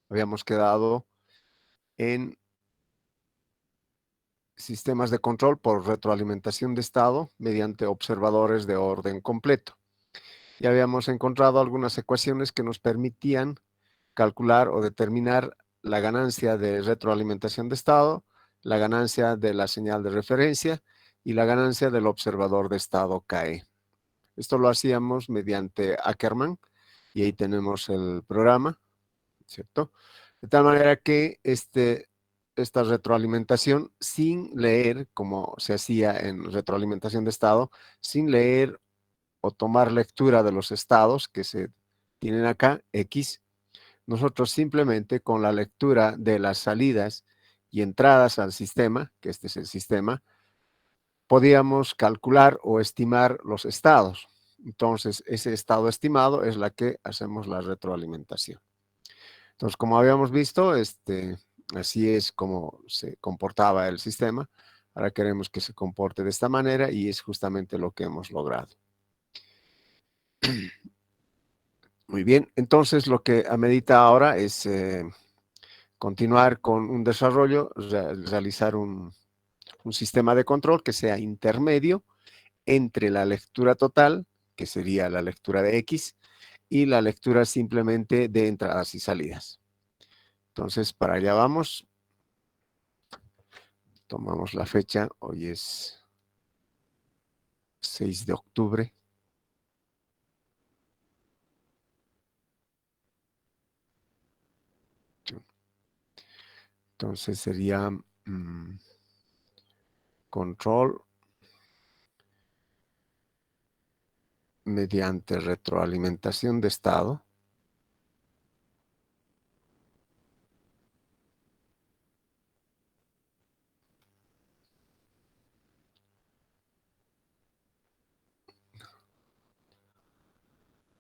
habíamos quedado en sistemas de control por retroalimentación de estado mediante observadores de orden completo. Ya habíamos encontrado algunas ecuaciones que nos permitían calcular o determinar la ganancia de retroalimentación de estado, la ganancia de la señal de referencia y la ganancia del observador de estado KE. Esto lo hacíamos mediante Ackermann y ahí tenemos el programa, ¿cierto? De tal manera que esta retroalimentación, sin leer, como se hacía en retroalimentación de estado, sin leer o tomar lectura de los estados que se tienen acá, X, nosotros simplemente con la lectura de las salidas y entradas al sistema, que este es el sistema, podíamos calcular o estimar los estados. Entonces, ese estado estimado es la que hacemos la retroalimentación. Entonces, como habíamos visto, así es como se comportaba el sistema. Ahora queremos que se comporte de esta manera y es justamente lo que hemos logrado. Muy bien, entonces lo que amerita ahora es continuar con un desarrollo, realizar un sistema de control que sea intermedio entre la lectura total, que sería la lectura de X, y la lectura simplemente de entradas y salidas. Entonces, para allá vamos. Tomamos la fecha, hoy es 6 de octubre. Entonces sería control mediante retroalimentación de estado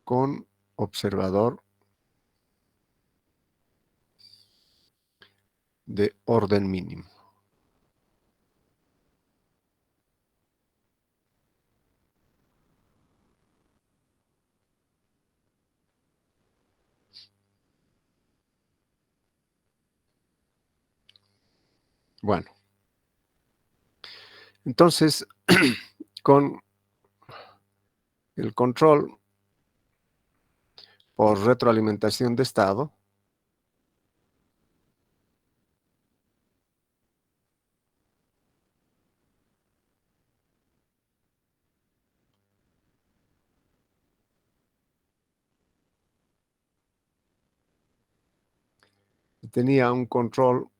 con observador de orden mínimo. Bueno, entonces con el control por retroalimentación de estado, tenía un control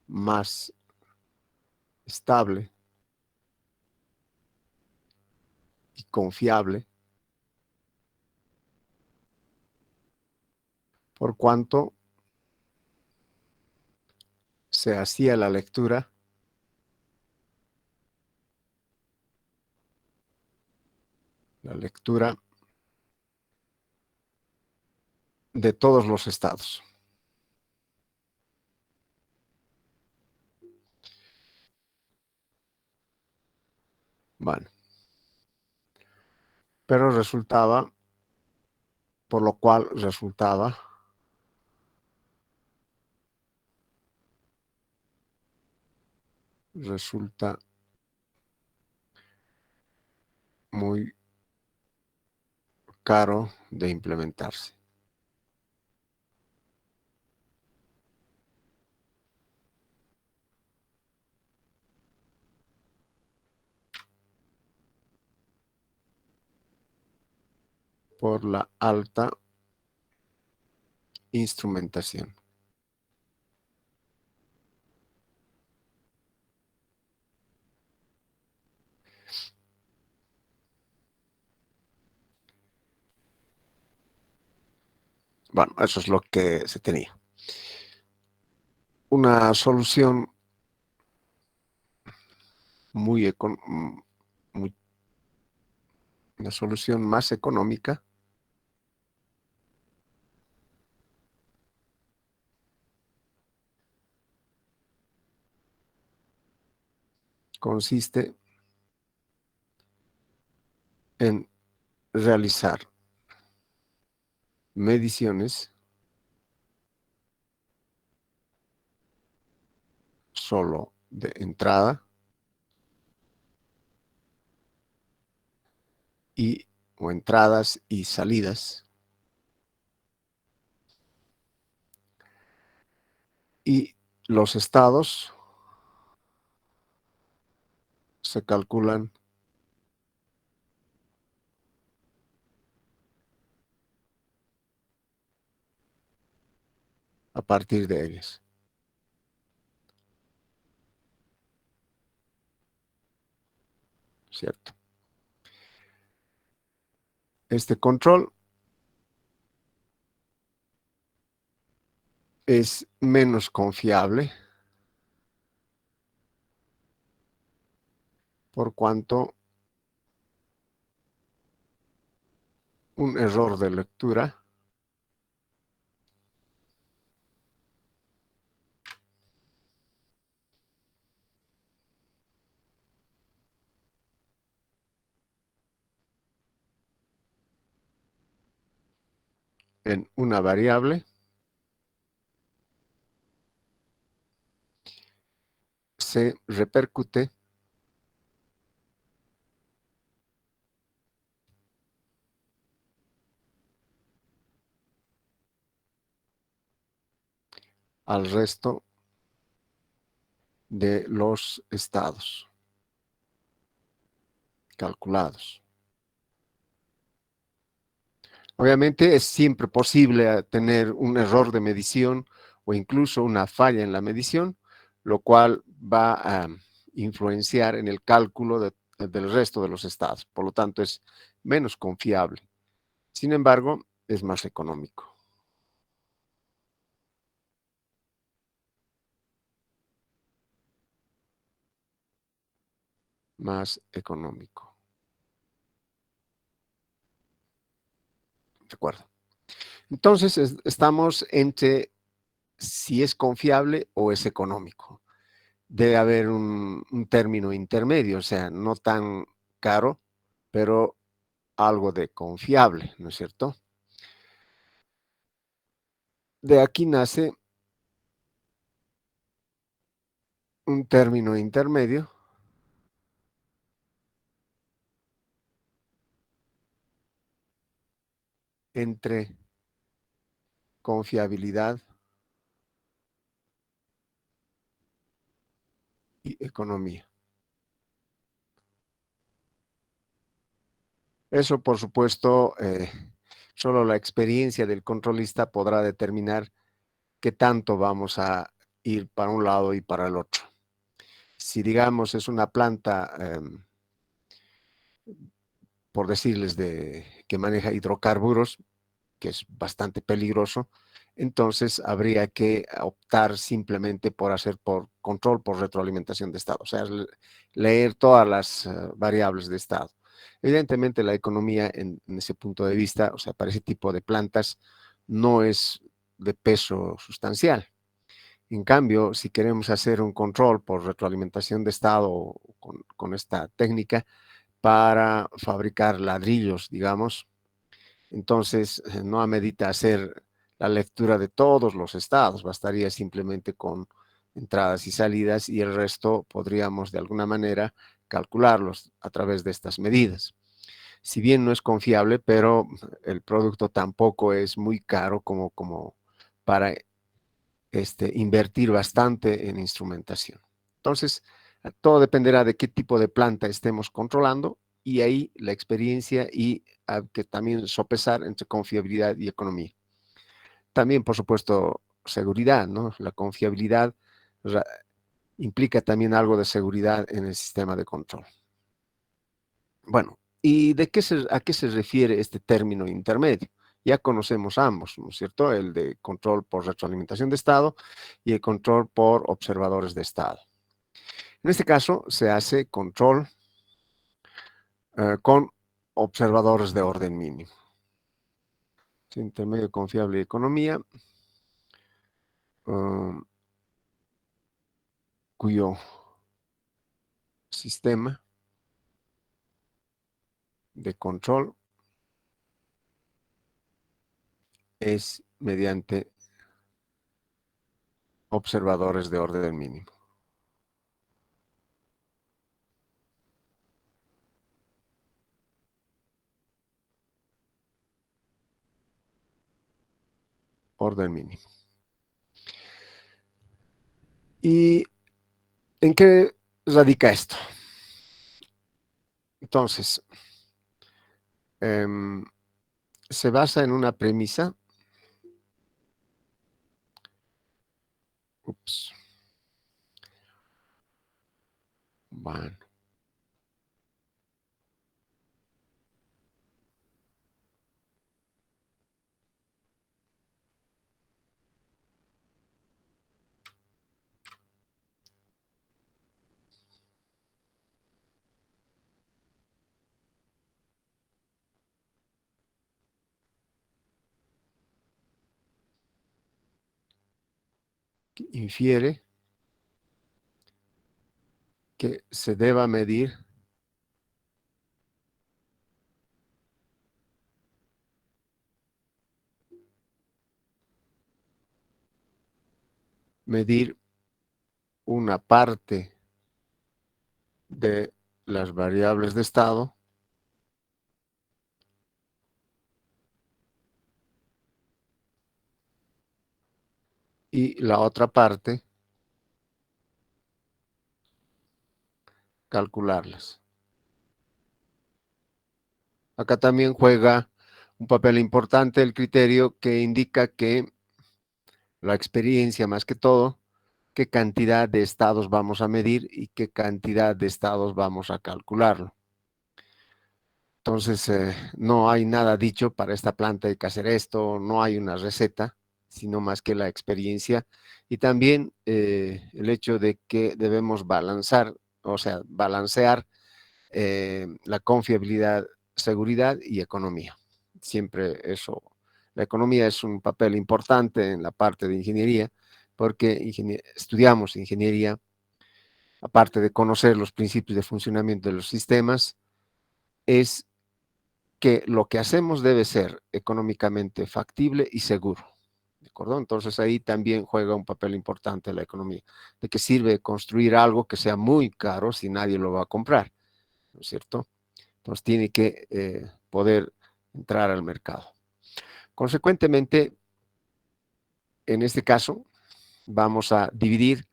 más estable y confiable, por cuanto se hacía la lectura de todos los estados. Bueno, pero resultaba, por lo cual resulta muy caro de implementarse. Por la alta instrumentación. Bueno, eso es lo que se tenía. Una solución una solución más económica consiste en realizar mediciones solo de entrada o entradas y salidas, y los estados se calculan a partir de ellas, ¿cierto? Este control es menos confiable por cuanto un error de lectura en una variable se repercute al resto de los estados calculados. Obviamente es siempre posible tener un error de medición o incluso una falla en la medición, lo cual va a influenciar en el cálculo del resto de los estados. Por lo tanto, es menos confiable. Sin embargo, es más económico. Más económico. ¿De acuerdo? Entonces, estamos entre si es confiable o es económico. Debe haber un término intermedio, o sea, no tan caro, pero algo de confiable, ¿no es cierto? De aquí nace un término intermedio entre confiabilidad y economía. Eso, por supuesto, solo la experiencia del controlista podrá determinar qué tanto vamos a ir para un lado y para el otro. Si, digamos, es una planta, por decirles, que maneja hidrocarburos, que es bastante peligroso, entonces habría que optar simplemente por hacer por control por retroalimentación de estado, o sea, leer todas las variables de estado. Evidentemente la economía en ese punto de vista, o sea, para ese tipo de plantas, no es de peso sustancial. En cambio, si queremos hacer un control por retroalimentación de estado con esta técnica para fabricar ladrillos, digamos, entonces no amerita hacer la lectura de todos los estados, bastaría simplemente con entradas y salidas y el resto podríamos de alguna manera calcularlos a través de estas medidas. Si bien no es confiable, pero el producto tampoco es muy caro como para invertir bastante en instrumentación. Entonces, todo dependerá de qué tipo de planta estemos controlando y ahí la experiencia y que también sopesar entre confiabilidad y economía. También, por supuesto, seguridad, ¿no? La confiabilidad implica también algo de seguridad en el sistema de control. Bueno, ¿y a qué se refiere este término intermedio? Ya conocemos ambos, ¿no es cierto? El de control por retroalimentación de estado y el control por observadores de estado. En este caso se hace control con observadores de orden mínimo. Intermedio confiable y economía, cuyo sistema de control es mediante observadores de orden mínimo. Orden mínimo. ¿Y en qué radica esto? Entonces, se basa en una premisa. Ups. Bueno. Infiere que se deba medir una parte de las variables de estado y la otra parte calcularlas. Acá también juega un papel importante el criterio que indica que la experiencia, más que todo, qué cantidad de estados vamos a medir y qué cantidad de estados vamos a calcularlo. Entonces, no hay nada dicho para esta planta hay que hacer esto, no hay una receta, sino más que la experiencia y también el hecho de que debemos balancear la confiabilidad, seguridad y economía. Siempre eso, la economía es un papel importante en la parte de ingeniería, porque estudiamos ingeniería, aparte de conocer los principios de funcionamiento de los sistemas, es que lo que hacemos debe ser económicamente factible y seguro. ¿De acuerdo? Entonces ahí también juega un papel importante la economía. ¿De qué sirve construir algo que sea muy caro si nadie lo va a comprar? ¿No es cierto? Entonces tiene que poder entrar al mercado. Consecuentemente, en este caso, vamos a dividir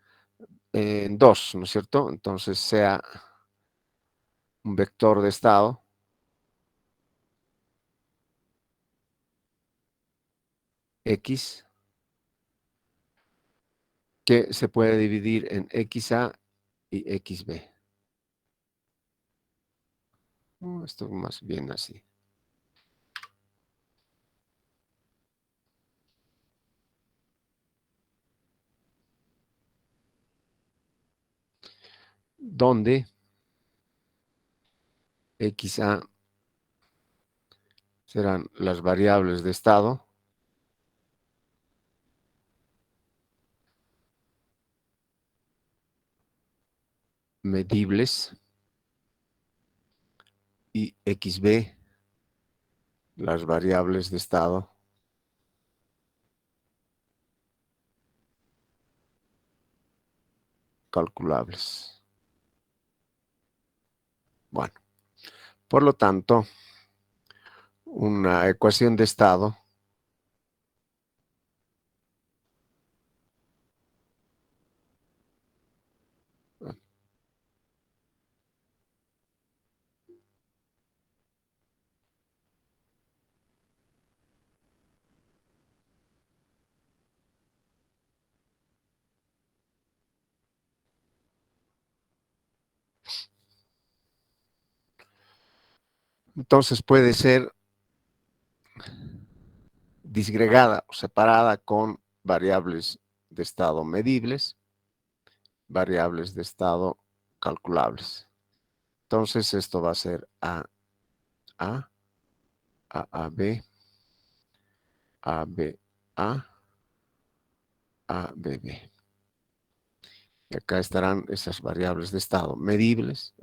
en dos, ¿no es cierto? Entonces sea un vector de estado X que se puede dividir en XA y XB. Esto más bien así. Donde XA serán las variables de estado medibles y XB las variables de estado calculables. Bueno, por lo tanto, una ecuación de estado entonces puede ser disgregada o separada con variables de estado medibles, variables de estado calculables. Entonces esto va a ser A, B, B, B, B. Y acá estarán esas variables de estado medibles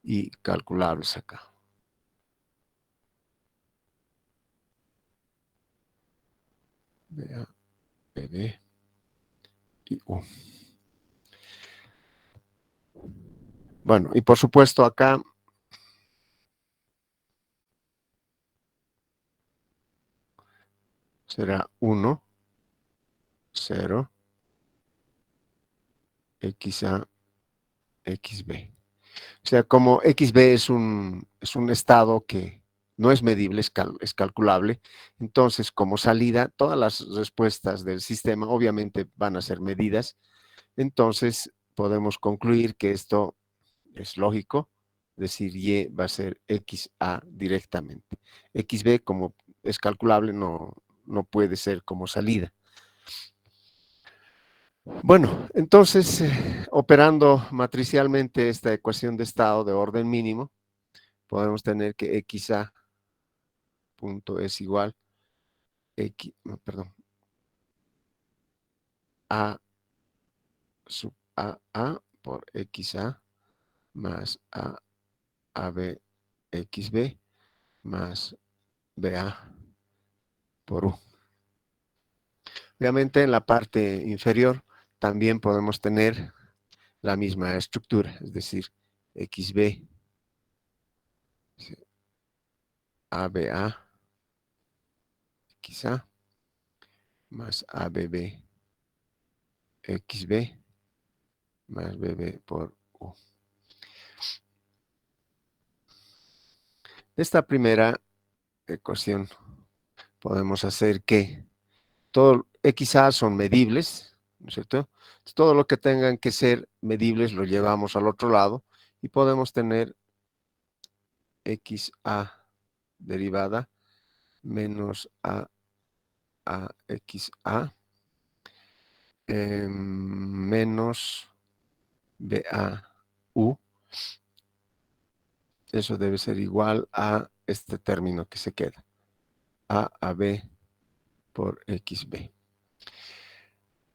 y calculables acá. BA, BB y U. Bueno, y por supuesto acá será 1, 0, XA, XB. O sea, como XB es un estado que no es medible, es calculable, entonces como salida, todas las respuestas del sistema obviamente van a ser medidas, entonces podemos concluir que esto es lógico, decir Y va a ser XA directamente. XB como es calculable no puede ser como salida. Bueno, entonces, operando matricialmente esta ecuación de estado de orden mínimo, podemos tener que XA punto es igual X, no, perdón, A sub A por XA más AB XB más BA por U. Obviamente en la parte inferior también podemos tener la misma estructura, es decir, XB, ABA, XA, más ABB, XB, más BB por U. Esta primera ecuación podemos hacer que todo XA son medibles, ¿no es cierto? Entonces, todo lo que tengan que ser medibles lo llevamos al otro lado y podemos tener XA derivada menos AXA menos BAU. Eso debe ser igual a este término que se queda. A B por XB.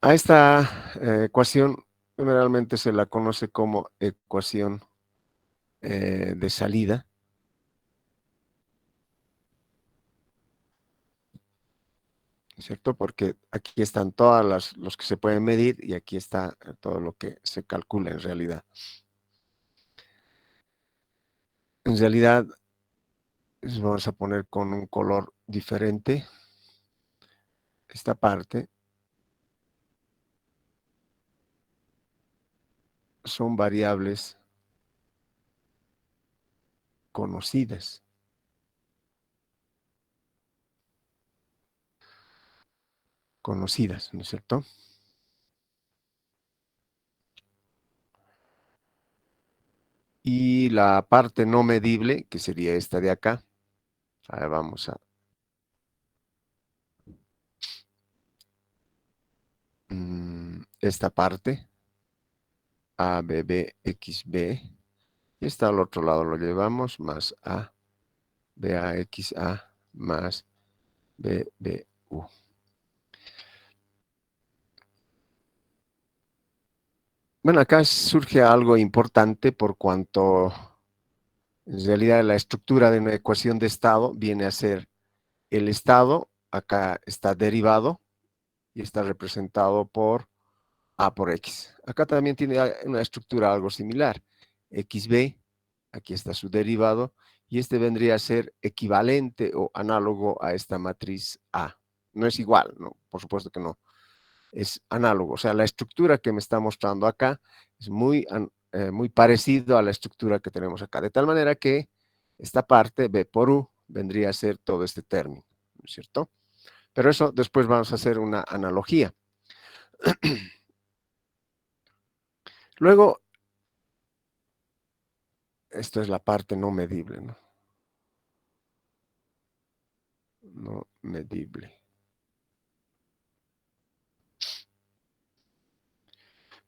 A esta ecuación generalmente se la conoce como ecuación de salida. ¿Cierto? Porque aquí están todas los que se pueden medir y aquí está todo lo que se calcula en realidad. En realidad, vamos a poner con un color diferente esta parte. Son variables conocidas. Conocidas, ¿no es cierto? Y la parte no medible, que sería esta de acá, ahora vamos a esta parte, A, B, B, X, B, y esta al otro lado lo llevamos, más A, B, A, X, A, más B, B, U. Bueno, acá surge algo importante por cuanto en realidad la estructura de una ecuación de estado viene a ser el estado, acá está derivado y está representado por A por X. Acá también tiene una estructura algo similar. XB, aquí está su derivado, y este vendría a ser equivalente o análogo a esta matriz A. No es igual, ¿no? Por supuesto que no. Es análogo. O sea, la estructura que me está mostrando acá es muy parecido a la estructura que tenemos acá. De tal manera que esta parte, B por U, vendría a ser todo este término, ¿no es cierto? Pero eso después vamos a hacer una analogía. Luego, esto es la parte no medible, ¿no? No medible.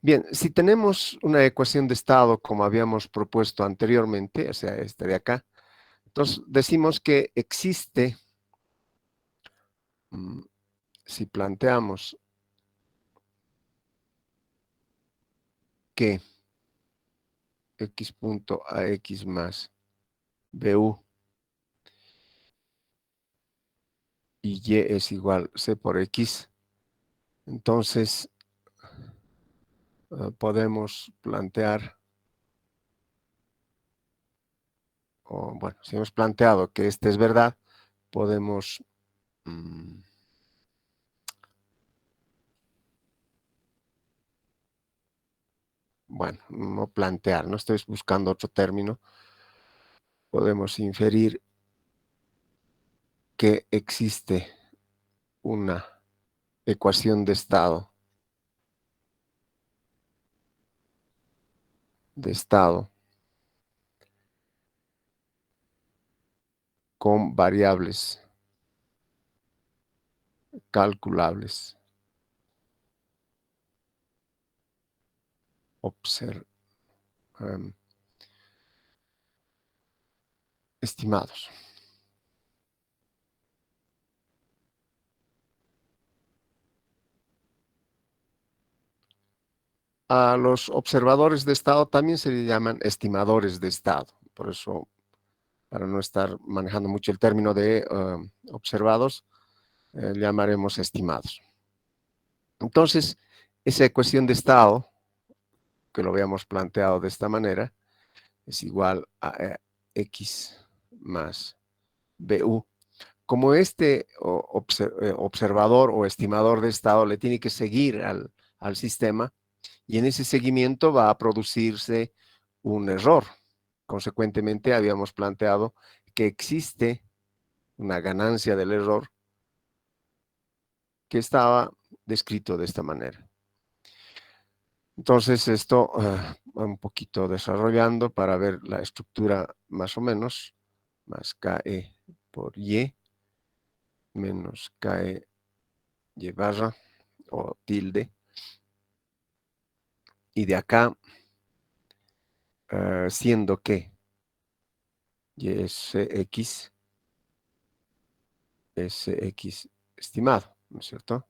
Bien, si tenemos una ecuación de estado como habíamos propuesto anteriormente, o sea, esta de acá, entonces decimos que existe, si planteamos que x punto a x más bu y y es igual C por X, entonces podemos plantear, o bueno, si hemos planteado que este es verdad, podemos bueno, no plantear, no estoy buscando otro término, podemos inferir que existe una ecuación de estado con variables calculables em, estimados. A los observadores de estado también se le llaman estimadores de estado. Por eso, para no estar manejando mucho el término de observados, llamaremos estimados. Entonces, esa ecuación de estado, que lo habíamos planteado de esta manera, es igual a X más BU. Como este observador o estimador de estado le tiene que seguir al sistema, y en ese seguimiento va a producirse un error. Consecuentemente, habíamos planteado que existe una ganancia del error que estaba descrito de esta manera. Entonces, esto va un poquito desarrollando para ver la estructura más o menos, más KE por Y menos KE Y barra o tilde. Y de acá, siendo que Y es X estimado, ¿no es cierto?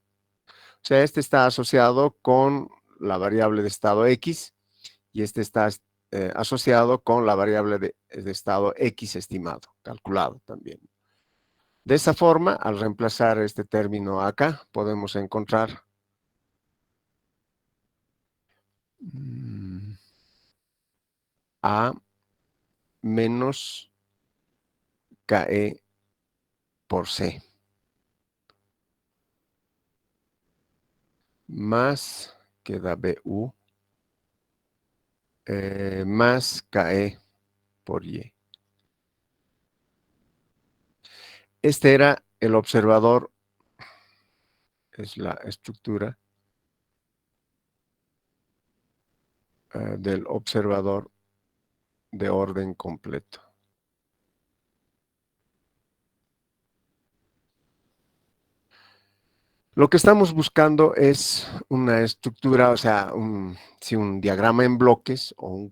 O sea, este está asociado con la variable de estado X y este está asociado con la variable de estado X estimado, calculado también. De esa forma, al reemplazar este término acá, podemos encontrar A menos KE por C más queda BU más KE por Y. Este era el observador, es la estructura del observador de orden completo. Lo que estamos buscando es una estructura, o sea, un diagrama en bloques o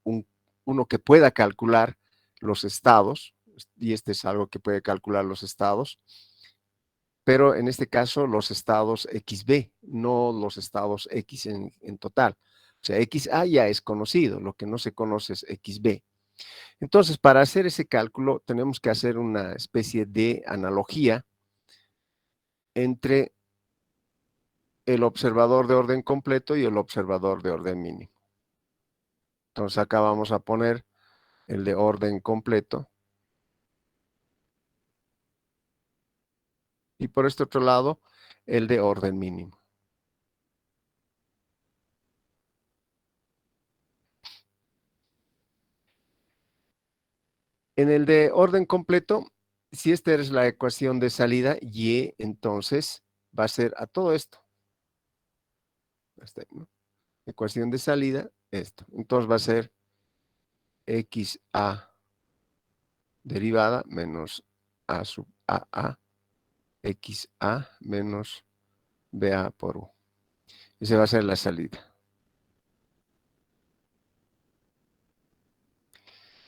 uno que pueda calcular los estados, y este es algo que puede calcular los estados, pero en este caso los estados XB, no los estados X en total. O sea, XA ya es conocido, lo que no se conoce es XB. Entonces, para hacer ese cálculo, tenemos que hacer una especie de analogía entre el observador de orden completo y el observador de orden mínimo. Entonces, acá vamos a poner el de orden completo. Y por este otro lado, el de orden mínimo. En el de orden completo, si esta es la ecuación de salida, Y entonces va a ser a todo esto. ¿No? Ecuación de salida, esto. Entonces va a ser XA derivada menos A sub AA, XA menos BA por U. Esa va a ser la salida.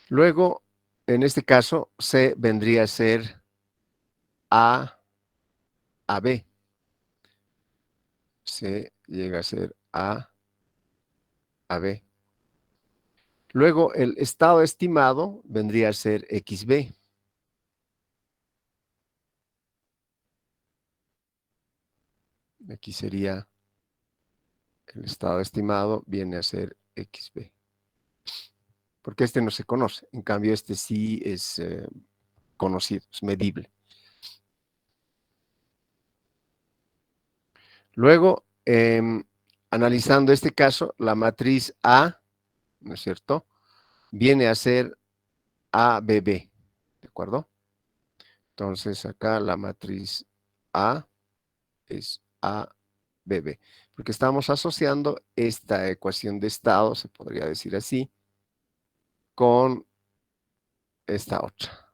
Luego, en este caso, C vendría a ser A a B. C llega a ser a B. Luego, el estado estimado vendría a ser XB. Aquí sería el estado estimado, viene a ser XB. Porque este no se conoce, en cambio este sí es conocido, es medible. Luego, analizando este caso, la matriz A, ¿no es cierto?, viene a ser ABB, ¿de acuerdo? Entonces acá la matriz A es ABB, porque estamos asociando esta ecuación de estado, se podría decir así, con esta otra.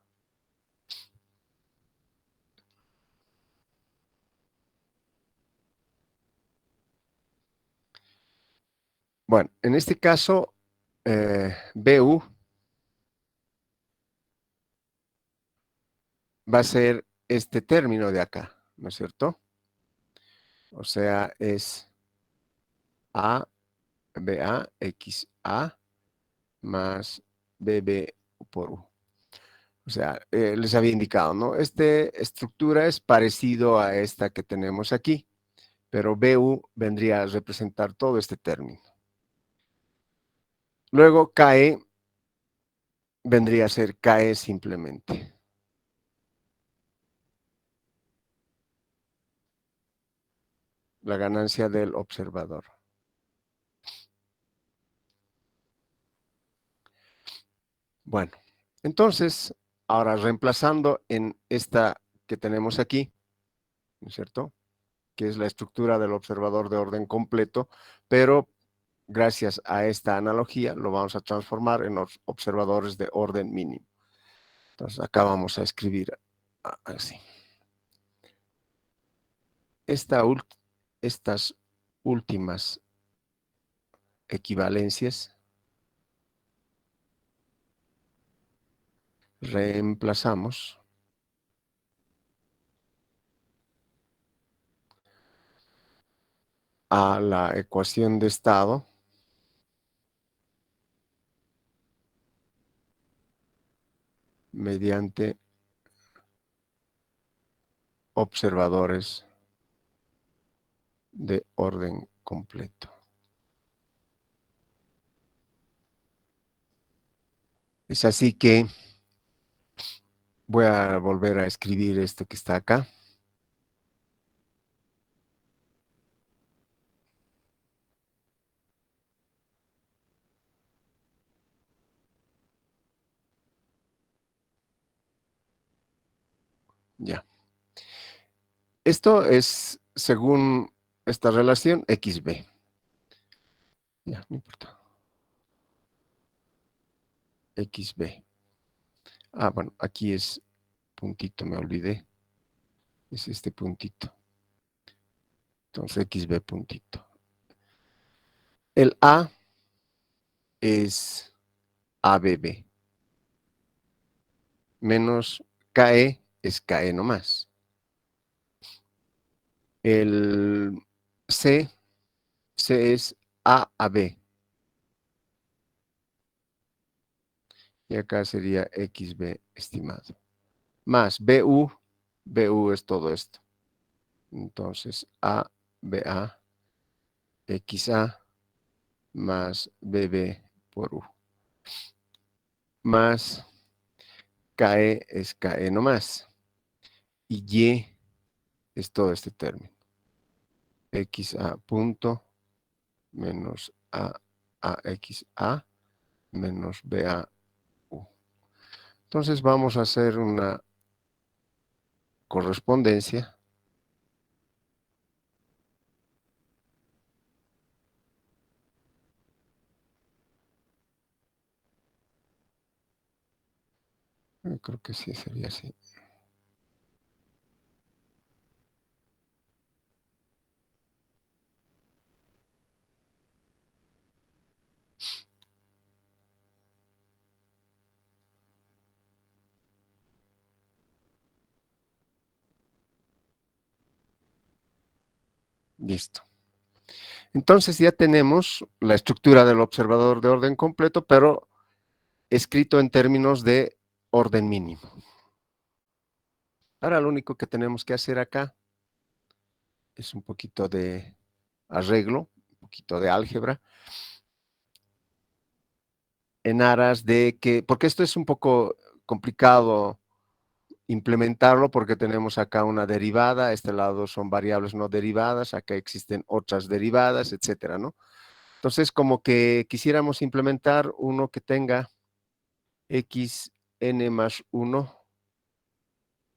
Bueno, en este caso, BU va a ser este término de acá, ¿no es cierto? O sea, es A, BA, XA más BB por U. O sea, les había indicado, ¿no? Esta estructura es parecido a esta que tenemos aquí, pero BU vendría a representar todo este término. Luego KE vendría a ser KE simplemente. La ganancia del observador. Bueno, entonces, ahora reemplazando en esta que tenemos aquí, ¿no es cierto?, que es la estructura del observador de orden completo, pero gracias a esta analogía lo vamos a transformar en los observadores de orden mínimo. Entonces acá vamos a escribir así. Estas últimas equivalencias reemplazamos a la ecuación de estado mediante observadores de orden completo. Es así que voy a volver a escribir esto que está acá. Ya. Esto es, según esta relación, XB. Ya, no importa. XB. Ah, bueno, aquí es puntito, me olvidé. Es este puntito. Entonces, XB puntito. El A es ABB. Menos KE es KE nomás. El C es AAB. Y acá sería XB estimado. Más BU es todo esto. Entonces, ABA, XA, más BB por U. Más KE es KE nomás. Y Y es todo este término. XA punto menos AXA menos BAU. Entonces vamos a hacer una correspondencia. Yo creo que sí sería así. Listo. Entonces ya tenemos la estructura del observador de orden completo, pero escrito en términos de orden mínimo. Ahora lo único que tenemos que hacer acá es un poquito de arreglo, un poquito de álgebra, en aras de que, porque esto es un poco complicado implementarlo porque tenemos acá una derivada, a este lado son variables no derivadas, acá existen otras derivadas, etcétera, ¿no? Entonces, como que quisiéramos implementar uno que tenga xn más 1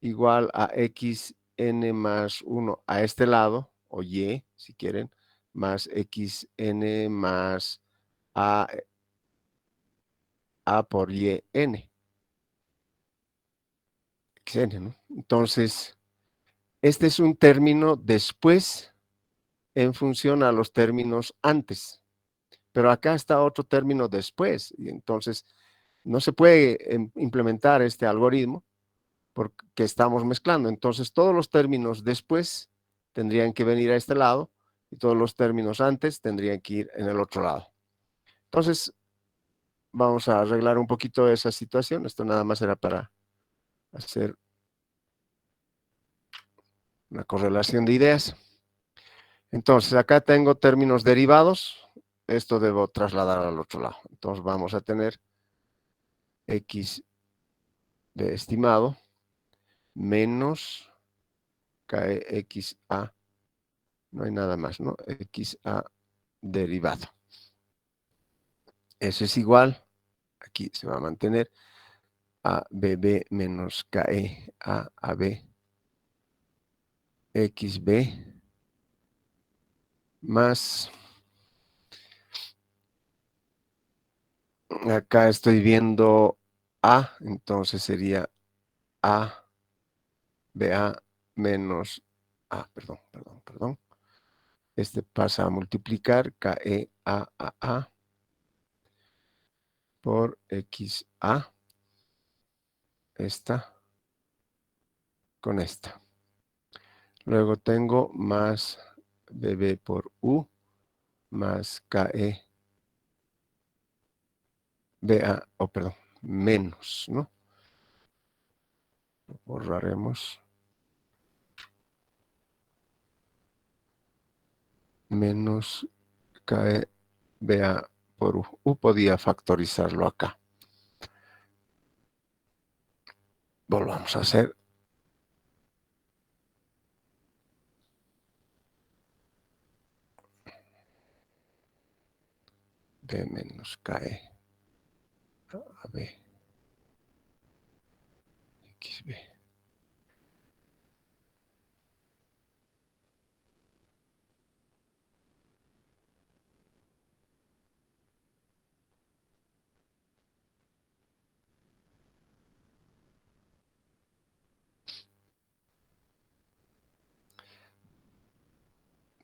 igual a xn más 1 a este lado, o y, si quieren, más xn más a por yn, xn, ¿no? Entonces, este es un término después en función a los términos antes, pero acá está otro término después, y entonces no se puede implementar este algoritmo porque estamos mezclando. Entonces, todos los términos después tendrían que venir a este lado y todos los términos antes tendrían que ir en el otro lado. Entonces, vamos a arreglar un poquito esa situación. Esto nada más era para hacer una correlación de ideas. Entonces, acá tengo términos derivados. Esto debo trasladar al otro lado. Entonces, vamos a tener x de estimado menos kxa. No hay nada más, ¿no? Xa derivado. Eso es igual, aquí se va a mantener, a bb menos ke a ab xb más, acá estoy viendo a, entonces sería a ba menos a, perdón. Este pasa a multiplicar ke a por xa, esta con esta. Luego tengo más bb por u más ke ba, perdón, menos, ¿no? Borraremos. Menos ke ba por u. U podía factorizarlo acá. Volvamos a hacer. B menos ke a b xb.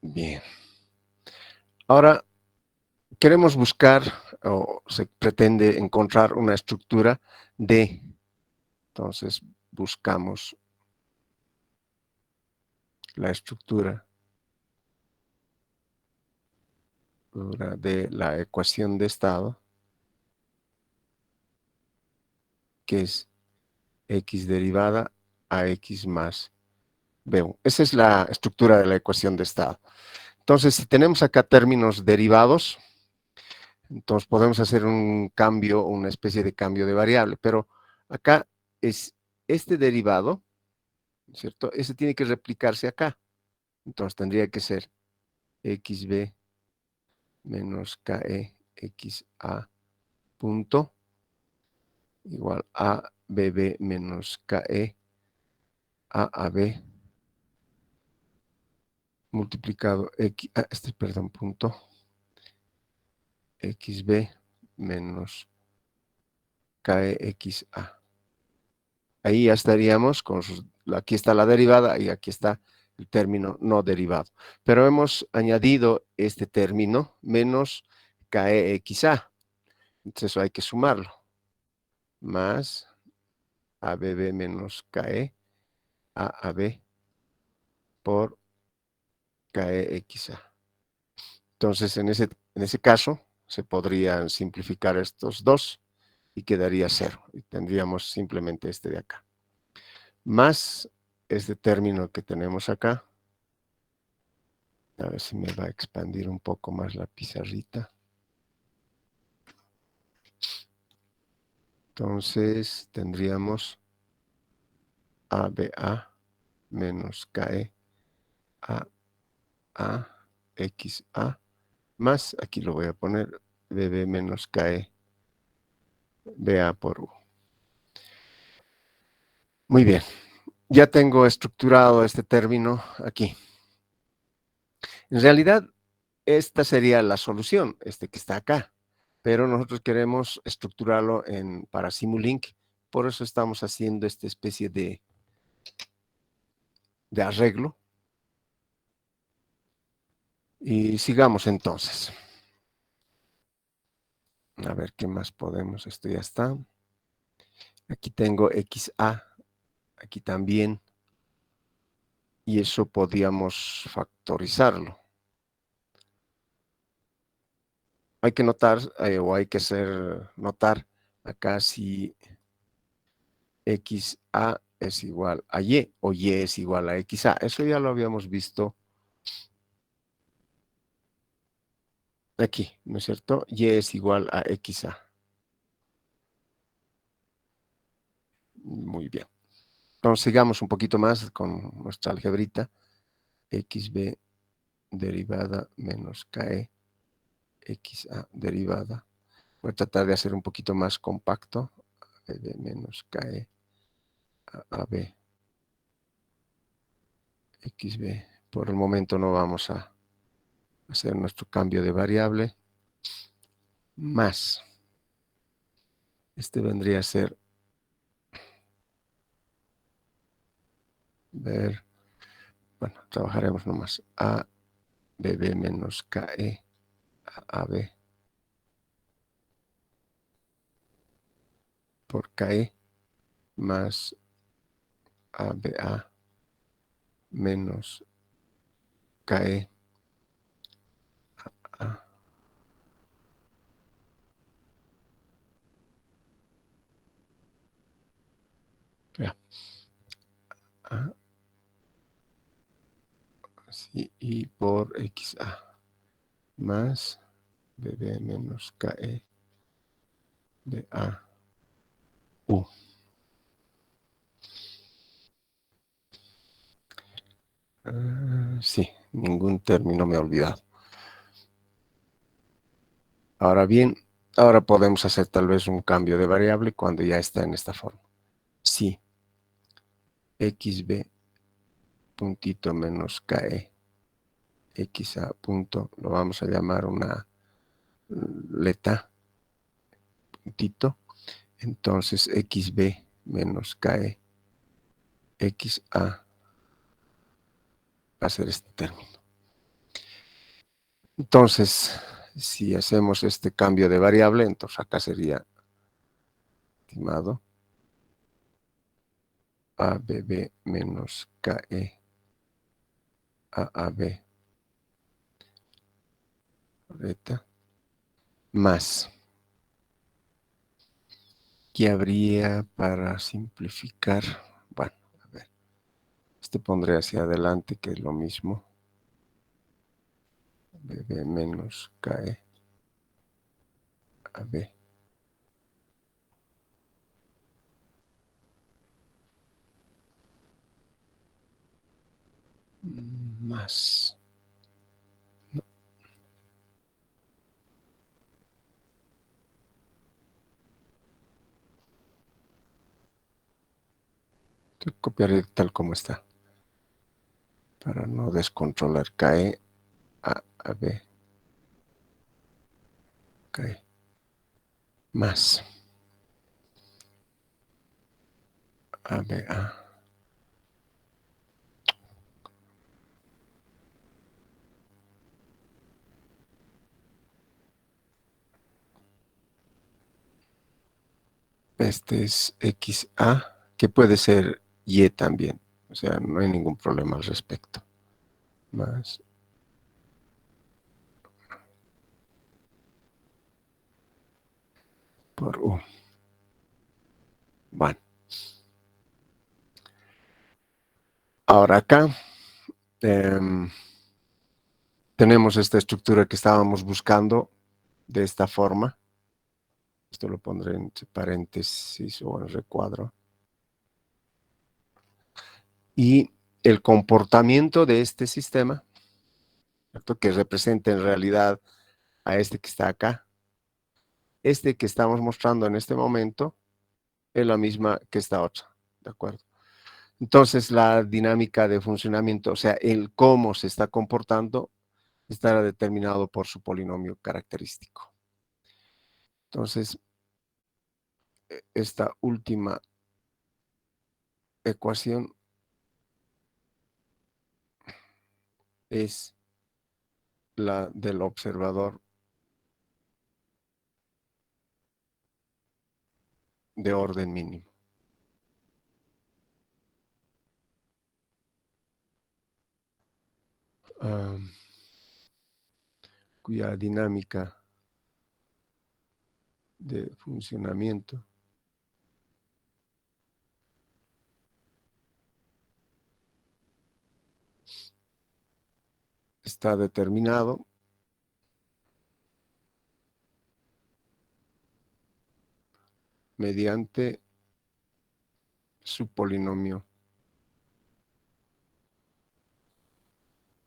Bien. Ahora queremos buscar o se pretende encontrar una estructura de. Entonces buscamos la estructura de la ecuación de estado, que es x derivada a x más b1. Esa es la estructura de la ecuación de estado. Entonces, si tenemos acá términos derivados, entonces podemos hacer un cambio, una especie de cambio de variable, pero acá es este derivado, ¿cierto? Ese tiene que replicarse acá. Entonces tendría que ser xb menos ke xa punto igual a bb menos ke a ab multiplicado perdón, punto xb menos kxa. Ahí ya estaríamos con aquí está la derivada y aquí está el término no derivado. Pero hemos añadido este término menos kxa. Entonces eso hay que sumarlo. Más abb menos ke a ab por kxa. Entonces en ese caso se podrían simplificar estos dos y quedaría 0. Y tendríamos simplemente este de acá. Más este término que tenemos acá, A ver si me va a expandir un poco más la pizarrita. Entonces tendríamos ABA menos KE A XA más, aquí lo voy a poner, BB menos KE BA por U. Muy bien, ya tengo estructurado este término aquí. En realidad, esta sería la solución, este que está acá, pero nosotros queremos estructurarlo para Simulink, por eso estamos haciendo esta especie de arreglo. Y sigamos entonces. A ver qué más podemos. Esto ya está. Aquí tengo XA, aquí también. Y eso podríamos factorizarlo. Hay que notar, o hay que notar acá si XA es igual a Y o Y es igual a XA. Eso ya lo habíamos visto aquí, ¿no es cierto? Y es igual a XA. Muy bien. Entonces sigamos un poquito más con nuestra algebrita. XB derivada menos KE, XA derivada. Voy a tratar de hacer un poquito más compacto. BB menos KE a AB XB. Por el momento no vamos a hacer nuestro cambio de variable. Más. Este vendría a ser ver. Bueno, trabajaremos nomás. A BB menos KE a AB por KE más ABA menos KE a ya, a, sí, y por XA más BB menos KE de A U. Sí, ningún término me he olvidado. Ahora bien, ahora podemos hacer tal vez un cambio de variable cuando ya está en esta forma. Si XB puntito menos KE XA punto, lo vamos a llamar una letra puntito, entonces XB menos KE XA va a ser este término. Entonces, si hacemos este cambio de variable, entonces acá sería, estimado, ABB menos KE AAB beta más. ¿Qué habría para simplificar? Bueno, a ver, este pondré hacia adelante, que es lo mismo. BB menos KE AB más. No, copiaré tal como está para no descontrolar. KE a AB KE más ABA. Este es XA, que puede ser Y también. O sea, no hay ningún problema al respecto. Más por U. Bueno. Ahora acá, tenemos esta estructura que estábamos buscando de esta forma. Esto lo pondré entre paréntesis o en recuadro. Y el comportamiento de este sistema, ¿cierto?, que representa en realidad a este que está acá, este que estamos mostrando en este momento es la misma que esta otra, ¿de acuerdo? Entonces, la dinámica de funcionamiento, o sea, el cómo se está comportando, estará determinado por su polinomio característico. Entonces, esta última ecuación es la del observador de orden mínimo. Cuya dinámica de funcionamiento está determinado mediante su polinomio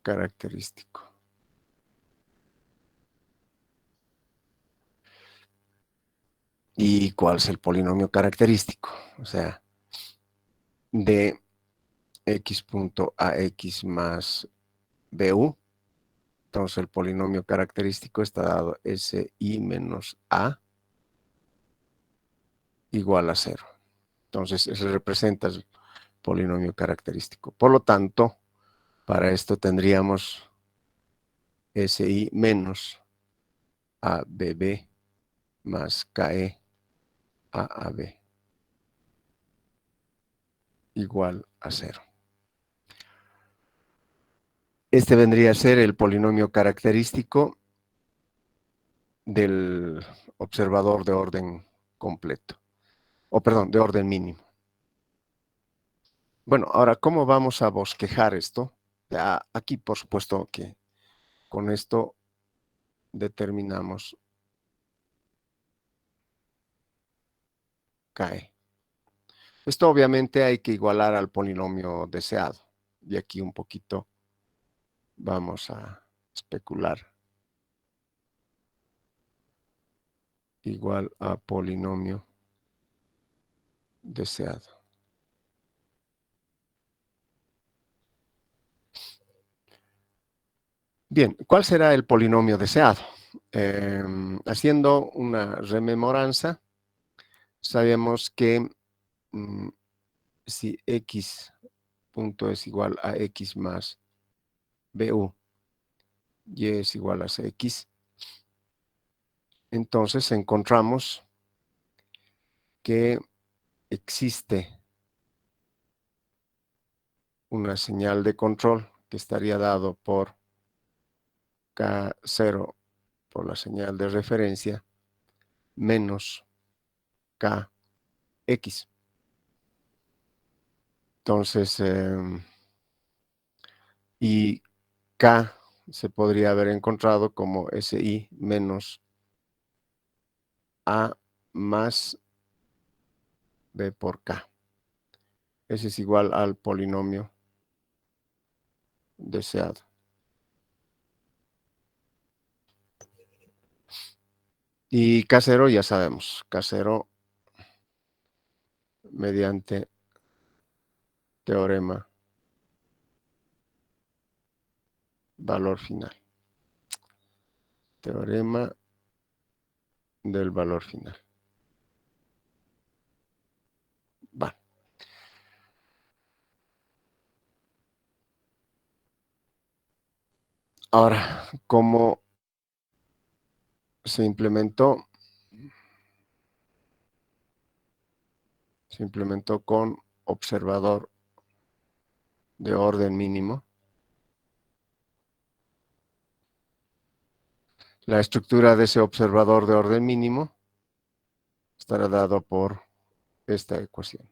característico. ¿Y cuál es el polinomio característico? O sea, de x punto a x más bu. Entonces el polinomio característico está dado si menos a igual a 0. Entonces ese representa el polinomio característico. Por lo tanto, para esto tendríamos si menos abb más ke aab igual a 0. Este vendría a ser el polinomio característico del observador de orden completo, o perdón, de orden mínimo. Bueno, ahora, ¿cómo vamos a bosquejar esto? Aquí, por supuesto, que con esto determinamos KE. Esto obviamente hay que igualar al polinomio deseado. Y aquí un poquito vamos a especular. Igual a polinomio deseado. Bien, ¿cuál será el polinomio deseado? Haciendo una rememoranza, sabemos que si x punto es igual a x más bu, y es igual a cx, entonces encontramos que existe una señal de control que estaría dado por K0 por la señal de referencia menos Kx. Entonces, y K se podría haber encontrado como Si menos A más B por K. Ese es igual al polinomio deseado. Y K0 ya sabemos, K0 mediante teorema valor final. Teorema del valor final. Va. Ahora, ¿cómo se implementó? Se implementó con observador de orden mínimo. La estructura de ese observador de orden mínimo estará dado por esta ecuación.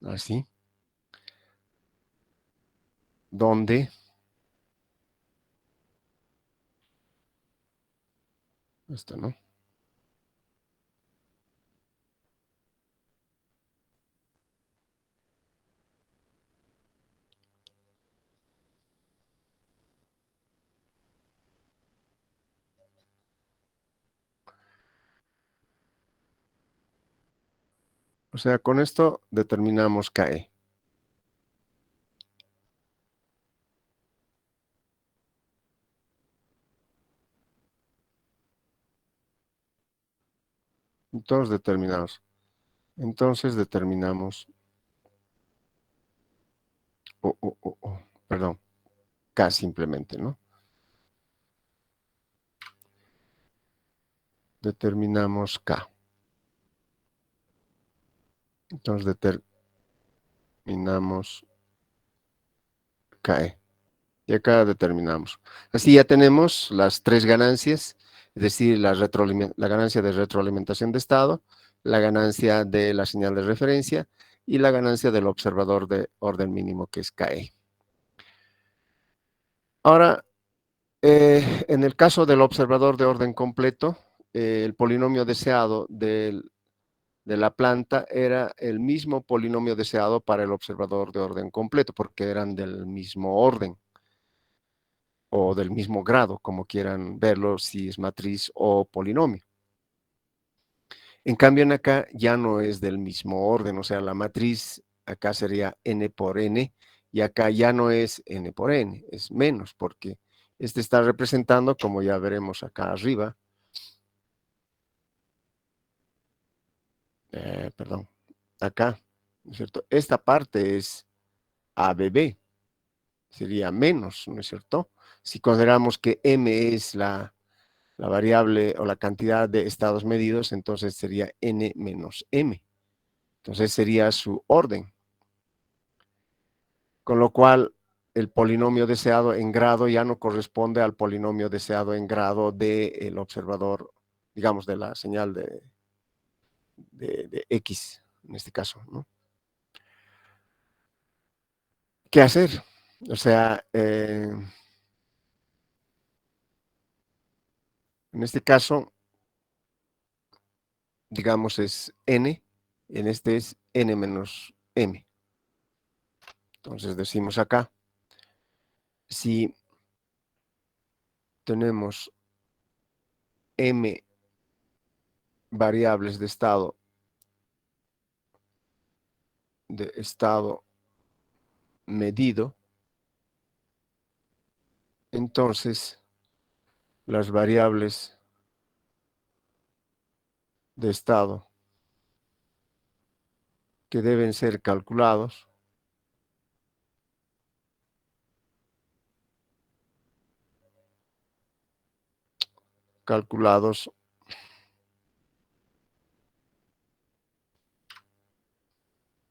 así, donde, esto, ¿no? O sea, con esto determinamos KE. Entonces determinamos, perdón, K simplemente, ¿no? Determinamos K. Entonces determinamos KE. Y acá determinamos. Así ya tenemos las tres ganancias, es decir, la ganancia de retroalimentación de estado, la ganancia de la señal de referencia y la ganancia del observador de orden mínimo, que es KE. Ahora, en el caso del observador de orden completo, el polinomio deseado de la planta era el mismo polinomio deseado para el observador de orden completo, porque eran del mismo orden o del mismo grado, como quieran verlo, si es matriz o polinomio. En cambio, en acá ya no es del mismo orden, o sea, la matriz acá sería n por n, y acá ya no es n por n, es menos, porque este está representando, como ya veremos acá arriba, perdón, acá, ¿no es cierto? Esta parte es ABB, sería menos, ¿no es cierto? Si consideramos que m es la variable o la cantidad de estados medidos, entonces sería n menos m. Entonces sería su orden. Con lo cual, el polinomio deseado en grado ya no corresponde al polinomio deseado en grado del observador, digamos, de la señal de X, en este caso, ¿no? ¿Qué hacer? O sea, en este caso, digamos, es n, en este es n menos m. Entonces decimos acá, si tenemos m variables de estado medido, entonces las variables de estado que deben ser calculados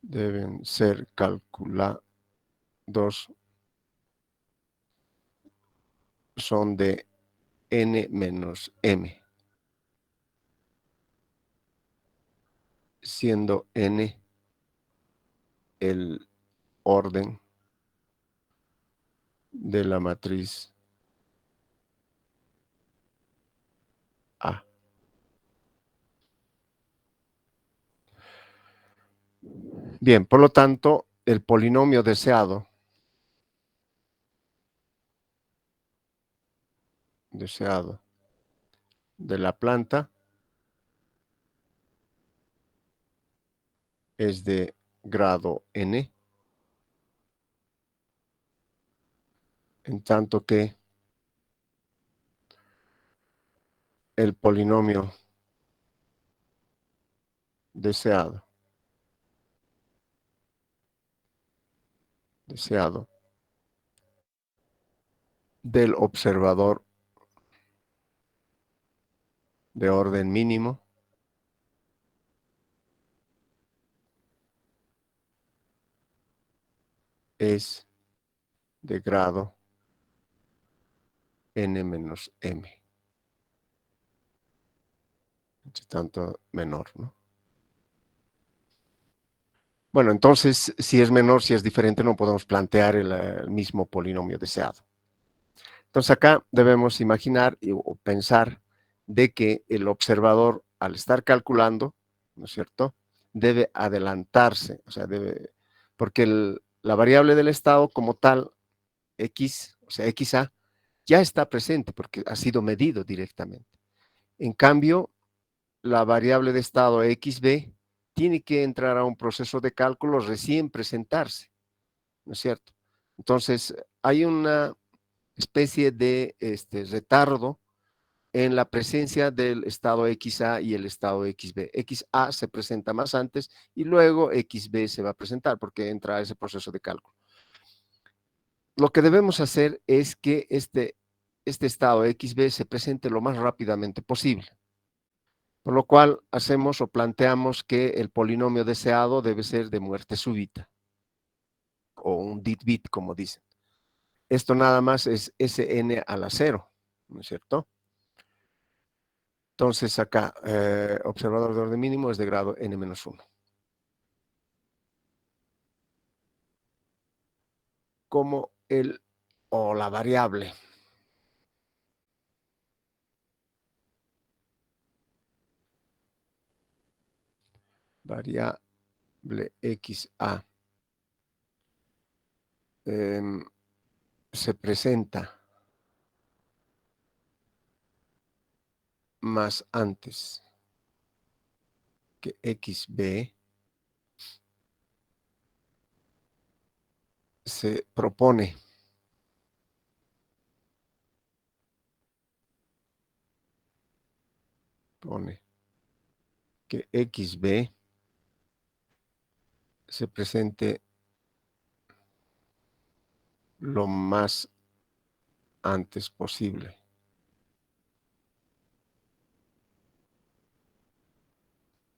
deben ser calculados, son de n menos m, siendo n el orden de la matriz A. Bien, por lo tanto, el polinomio deseado de la planta es de grado n, en tanto que el polinomio deseado del observador de orden mínimo es de grado n menos m, tanto menor, ¿no? Bueno, entonces, si es menor, si es diferente, no podemos plantear el mismo polinomio deseado. Entonces, acá debemos imaginar o pensar de que el observador, al estar calculando, ¿no es cierto?, debe adelantarse, o sea, porque la variable del estado como tal, X, o sea, XA, ya está presente porque ha sido medido directamente. En cambio, la variable de estado XB tiene que entrar a un proceso de cálculo recién presentarse, ¿no es cierto? Entonces, hay una especie de retardo en la presencia del estado XA y el estado XB. XA se presenta más antes y luego XB se va a presentar porque entra a ese proceso de cálculo. Lo que debemos hacer es que este estado XB se presente lo más rápidamente posible. Por lo cual hacemos o planteamos que el polinomio deseado debe ser de muerte súbita o un dit bit, como dicen. Esto nada más es Sn a la 0, ¿no es cierto? Entonces acá, observador de orden mínimo es de grado n-1. Como o la variable. Variable XA se presenta más antes que XB, se propone que XB se presente lo más antes posible.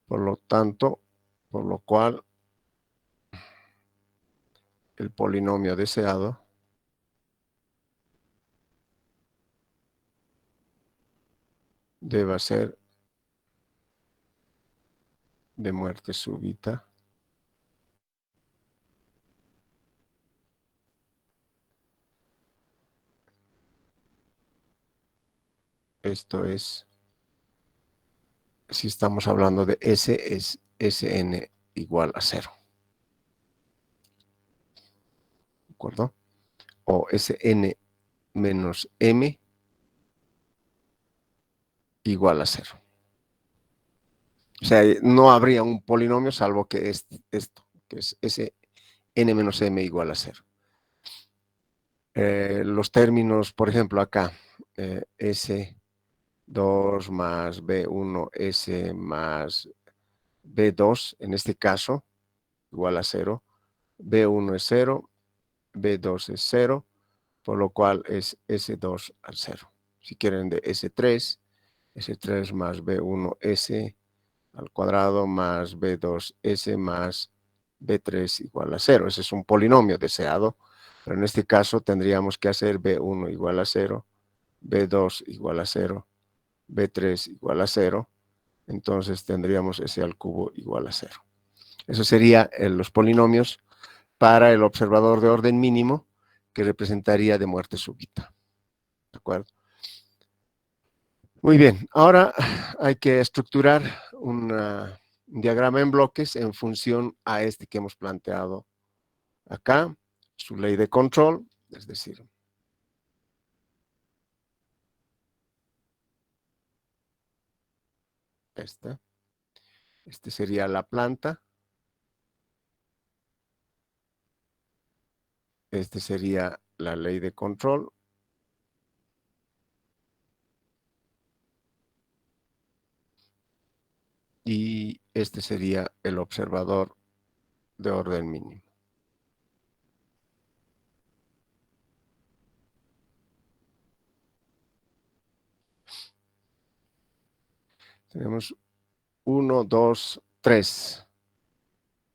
Por lo tanto, por lo cual el polinomio deseado debe ser de muerte súbita. Esto es, si estamos hablando de S, es Sn igual a 0. ¿De acuerdo? O Sn menos m igual a 0. O sea, no habría un polinomio salvo que esto, que es Sn menos m igual a 0. Los términos, por ejemplo, acá, S2 más B1S más B2, en este caso, igual a 0. B1 es 0, B2 es 0, por lo cual es S2 al 0. Si quieren de S3, S3 más B1S al cuadrado más B2S más B3 igual a 0. Ese es un polinomio deseado, pero en este caso tendríamos que hacer B1 igual a 0, B2 igual a 0, B3 igual a 0. Entonces tendríamos S al cubo igual a 0. Eso sería los polinomios para el observador de orden mínimo que representaría de muerte súbita. ¿De acuerdo? Muy bien, ahora hay que estructurar un diagrama en bloques en función a este que hemos planteado acá, su ley de control, es decir, este sería la planta, este sería la ley de control, y este sería el observador de orden mínimo. Tenemos 1, 2, 3.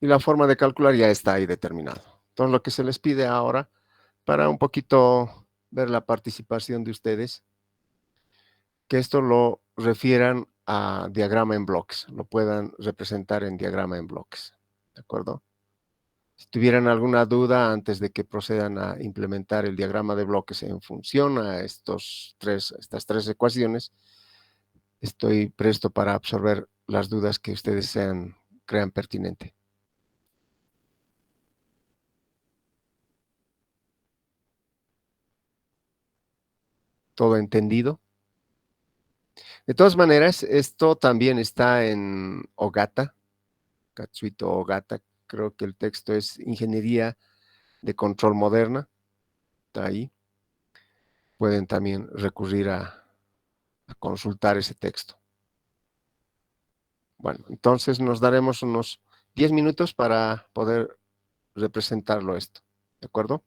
Y la forma de calcular ya está ahí determinado. Entonces, lo que se les pide ahora, para un poquito ver la participación de ustedes, que esto lo refieran a diagrama en bloques, lo puedan representar en diagrama en bloques. ¿De acuerdo? Si tuvieran alguna duda antes de que procedan a implementar el diagrama de bloques en función a estas tres ecuaciones, estoy presto para absorber las dudas que ustedes crean pertinente. ¿Todo entendido? De todas maneras, esto también está en Ogata, Katsuhito Ogata. Creo que el texto es Ingeniería de Control Moderna. Está ahí. Pueden también recurrir a consultar ese texto. Bueno, entonces nos daremos unos 10 minutos para poder representarlo esto. ¿De acuerdo?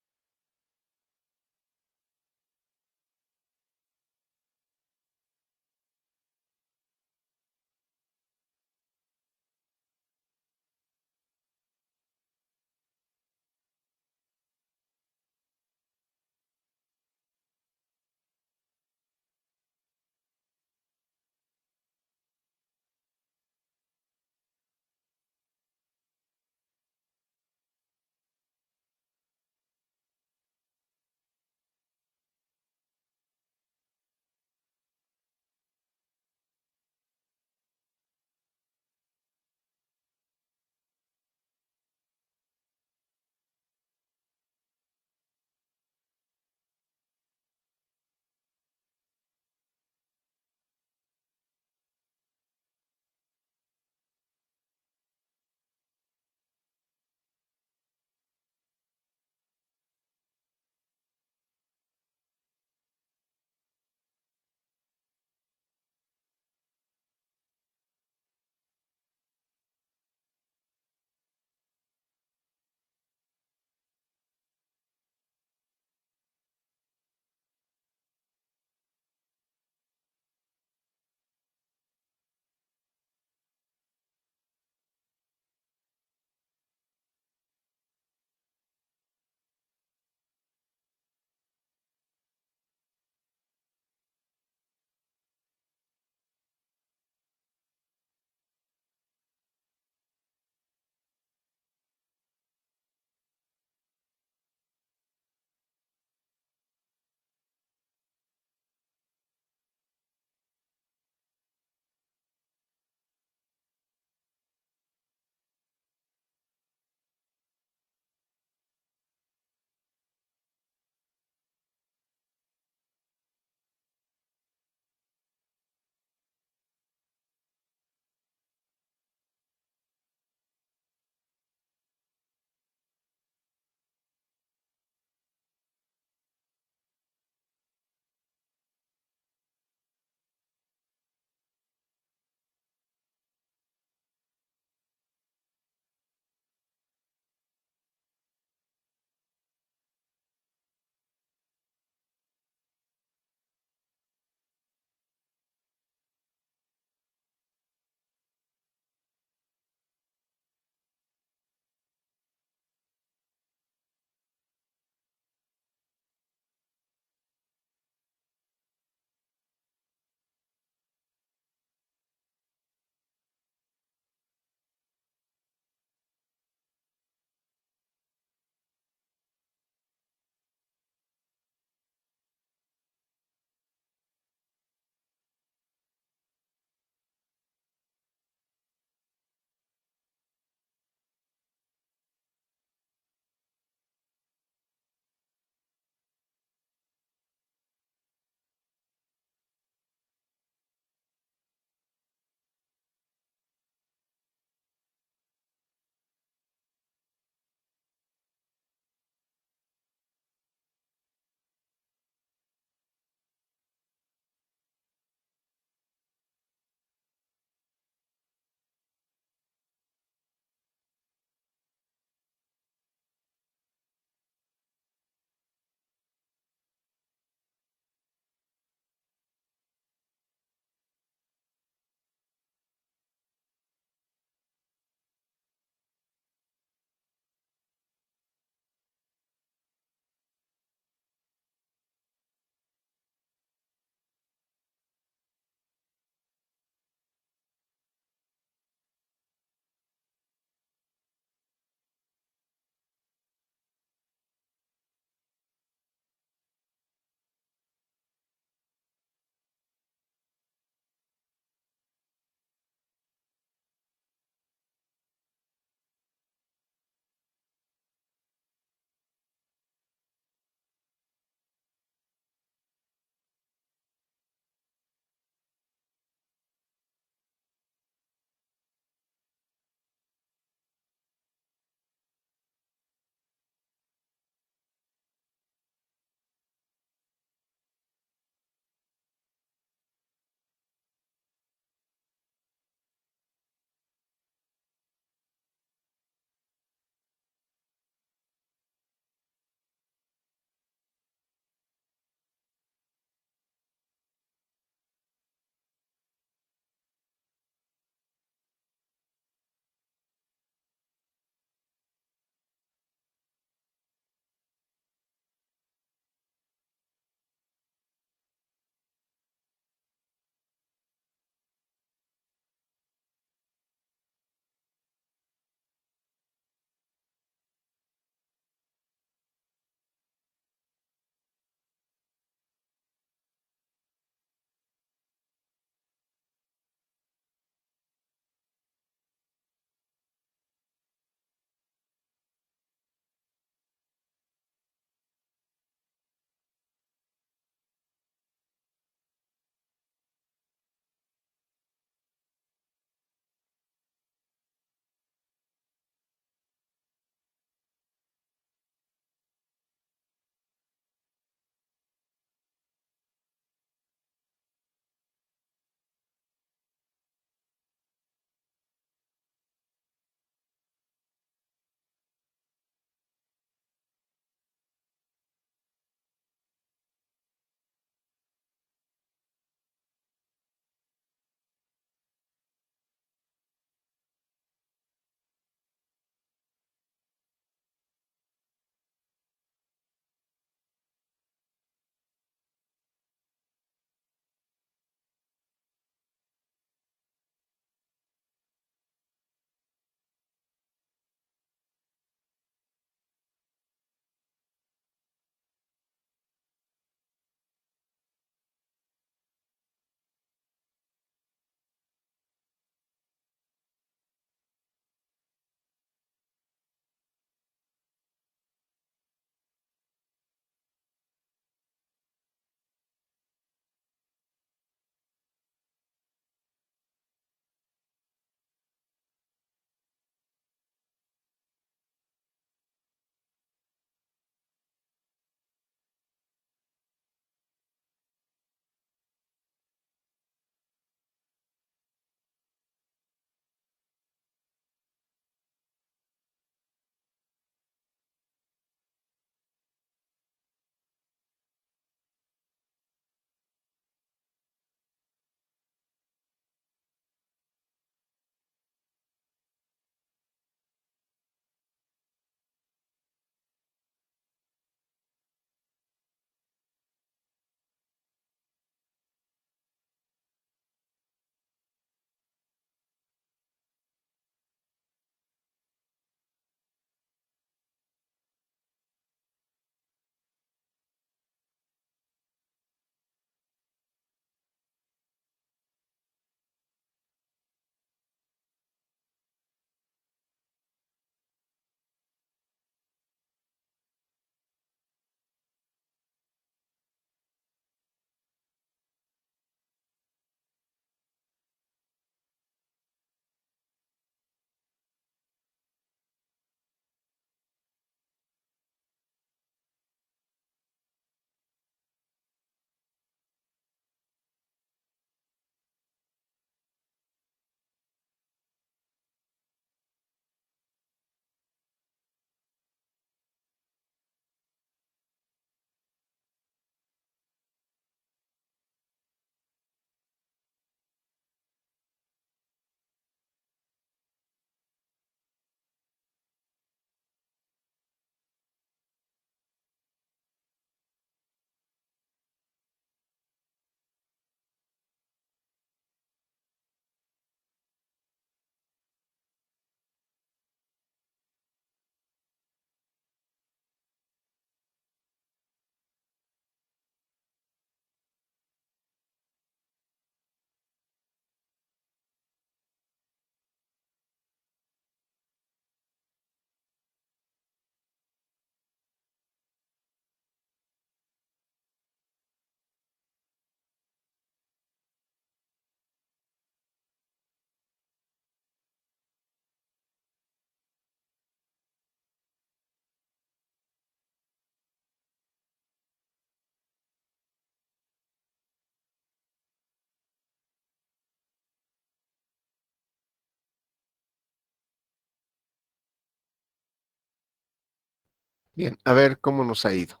Bien, a ver cómo nos ha ido.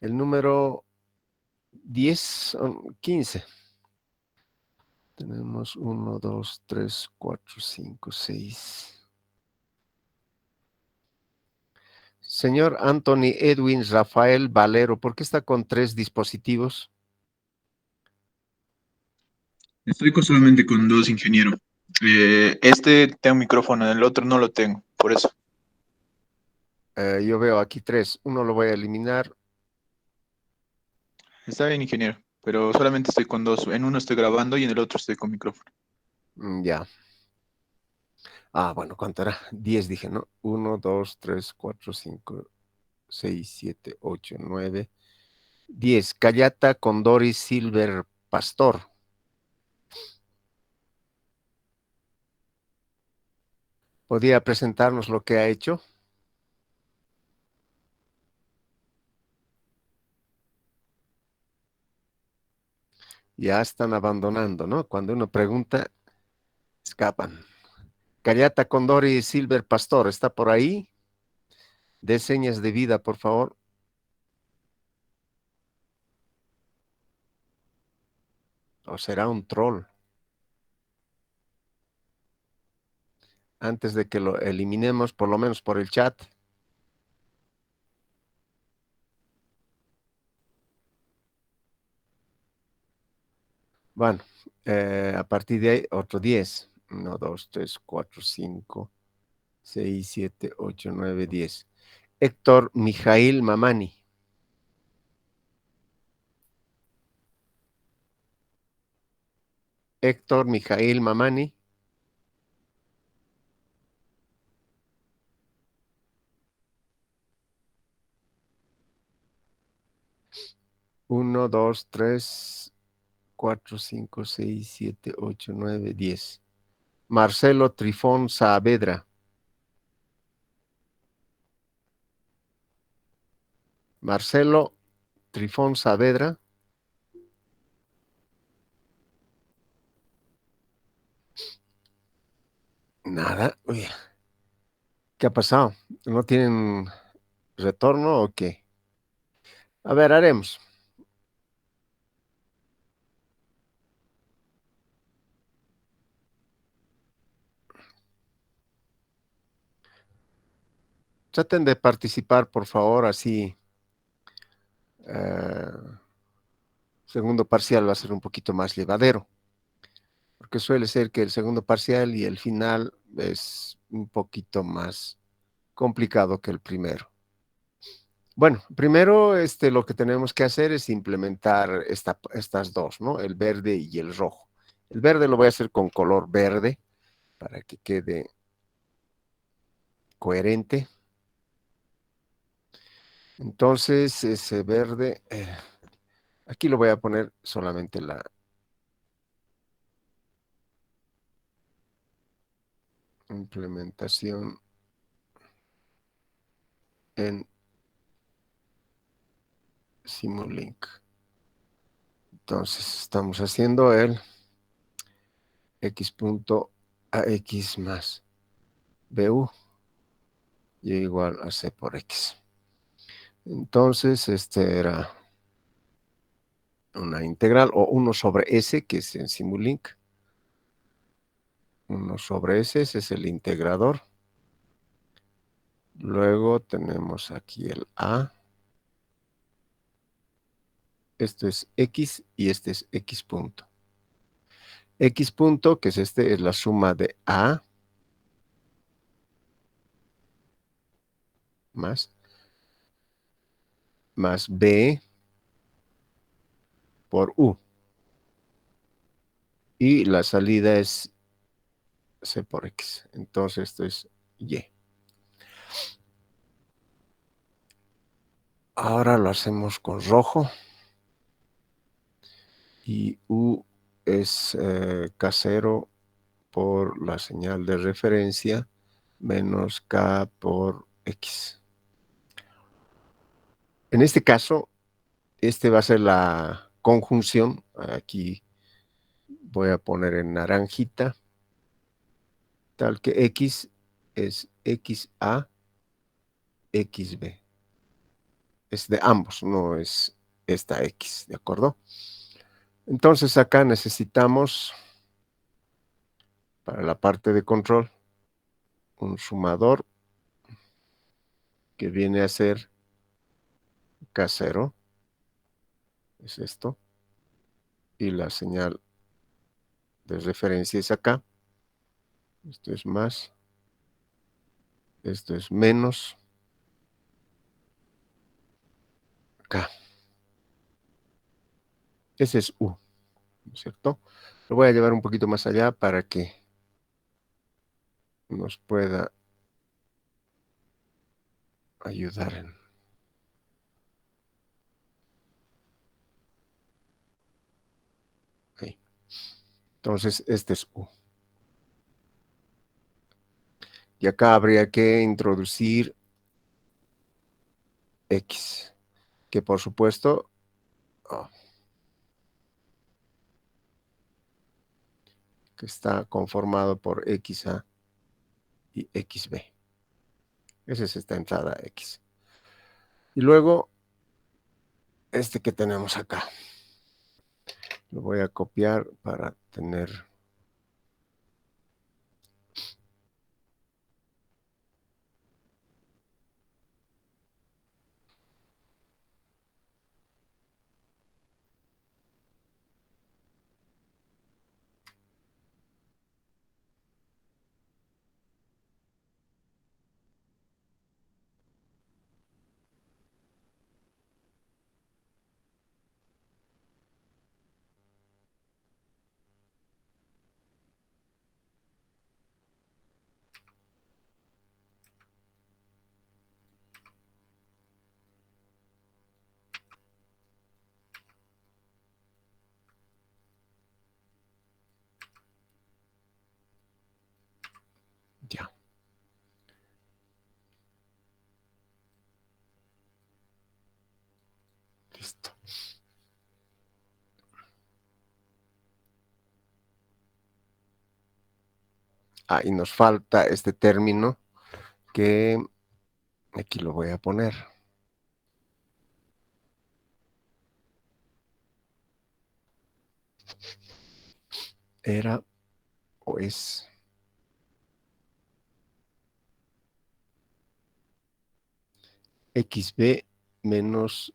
El número 10, 15. Tenemos 1, 2, 3, 4, 5, 6. Señor Anthony Edwin Rafael Valero, ¿por qué está con 3 dispositivos? Estoy solamente con dos, ingeniero. Este tengo micrófono, el otro no lo tengo, por eso. Yo veo aquí 3. Uno lo voy a eliminar. Está bien, ingeniero, pero solamente estoy con dos. En uno estoy grabando y en el otro estoy con micrófono. Ya. Bueno, ¿cuánto era? 10 dije, ¿no? 1, 2, 3, 4, 5, 6, 7, 8, 9, 10. Callata Condoris Silver Pastor. ¿Podría presentarnos lo que ha hecho? Ya están abandonando, ¿no? Cuando uno pregunta, escapan. Callata Condori Silver Pastor, ¿está por ahí? De señas de vida, por favor. ¿O será un troll? Antes de que lo eliminemos, por lo menos por el chat. Bueno, a partir de ahí, otro 10. 1, 2, 3, 4, 5, 6, 7, 8, 9, 10. Héctor Mijail Mamani. Héctor Mijail Mamani. 1, 2, 3, 4, 5, 6, 7, 8, 9, 10. Marcelo Trifón Saavedra. Marcelo Trifón Saavedra. Nada. Uy, ¿qué ha pasado? ¿No tienen retorno o qué? A ver, haremos. Traten de participar, por favor, así. eh, Segundo parcial va a ser un poquito más llevadero, porque suele ser que el segundo parcial y el final es un poquito más complicado que el primero. Bueno, primero lo que tenemos que hacer es implementar estas dos, ¿no? El verde y el rojo. El verde lo voy a hacer con color verde para que quede coherente. Entonces, ese verde, aquí lo voy a poner solamente la implementación en Simulink. Entonces, estamos haciendo el x punto a x más bu y igual a c por x. Entonces, este era una integral o 1 sobre s, que es en Simulink. 1 sobre s, ese es el integrador. Luego tenemos aquí el a. Esto es x y este es x punto. X punto, que es es la suma de a más, más b por u. Y la salida es c por x. Entonces esto es y. Ahora lo hacemos con rojo. Y u es k0 por la señal de referencia menos k por x. En este caso, este va a ser la conjunción. Aquí voy a poner en naranjita, tal que x es xa, xb. es de ambos, no es esta X, ¿de acuerdo? Entonces acá necesitamos, para la parte de control, un sumador que viene a ser K0, es esto, y la señal de referencia es acá. Esto es más, esto es menos, K. Ese es U, ¿no es cierto? Lo voy a llevar un poquito más allá para que nos pueda ayudar en... Ahí. Entonces, este es U. Y acá habría que introducir X, que por supuesto oh, que está conformado por XA y XB. Esa es esta entrada X. Y luego, este que tenemos acá. Lo voy a copiar para tener... Ya, listo. Ah, y nos falta este término que aquí lo voy a poner. Era o es XB menos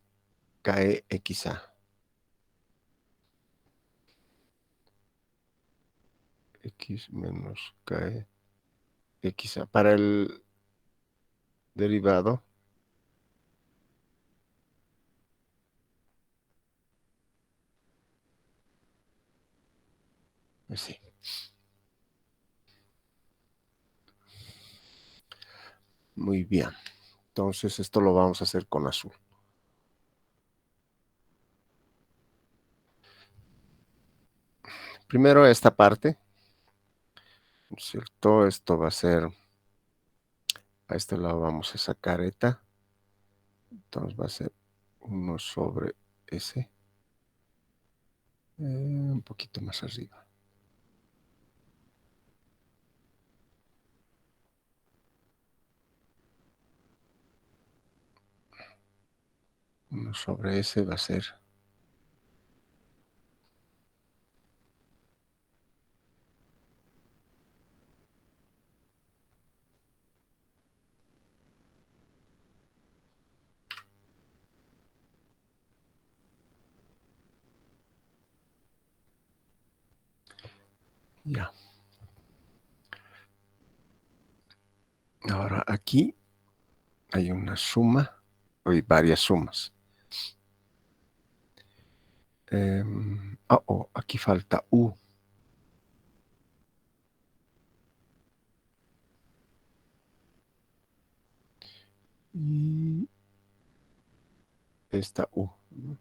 KEXA. X menos KEXA. Para el derivado, pues sí. Muy bien. Entonces esto lo vamos a hacer con azul. Primero esta parte, ¿no es cierto? Esto va a ser, a este lado vamos a sacar eta. Entonces va a ser 1 sobre S. Un poquito más arriba. Uno sobre S va a ser ya. Ahora aquí hay una suma, hay varias sumas. Aquí falta U. Y esta U, ¿no?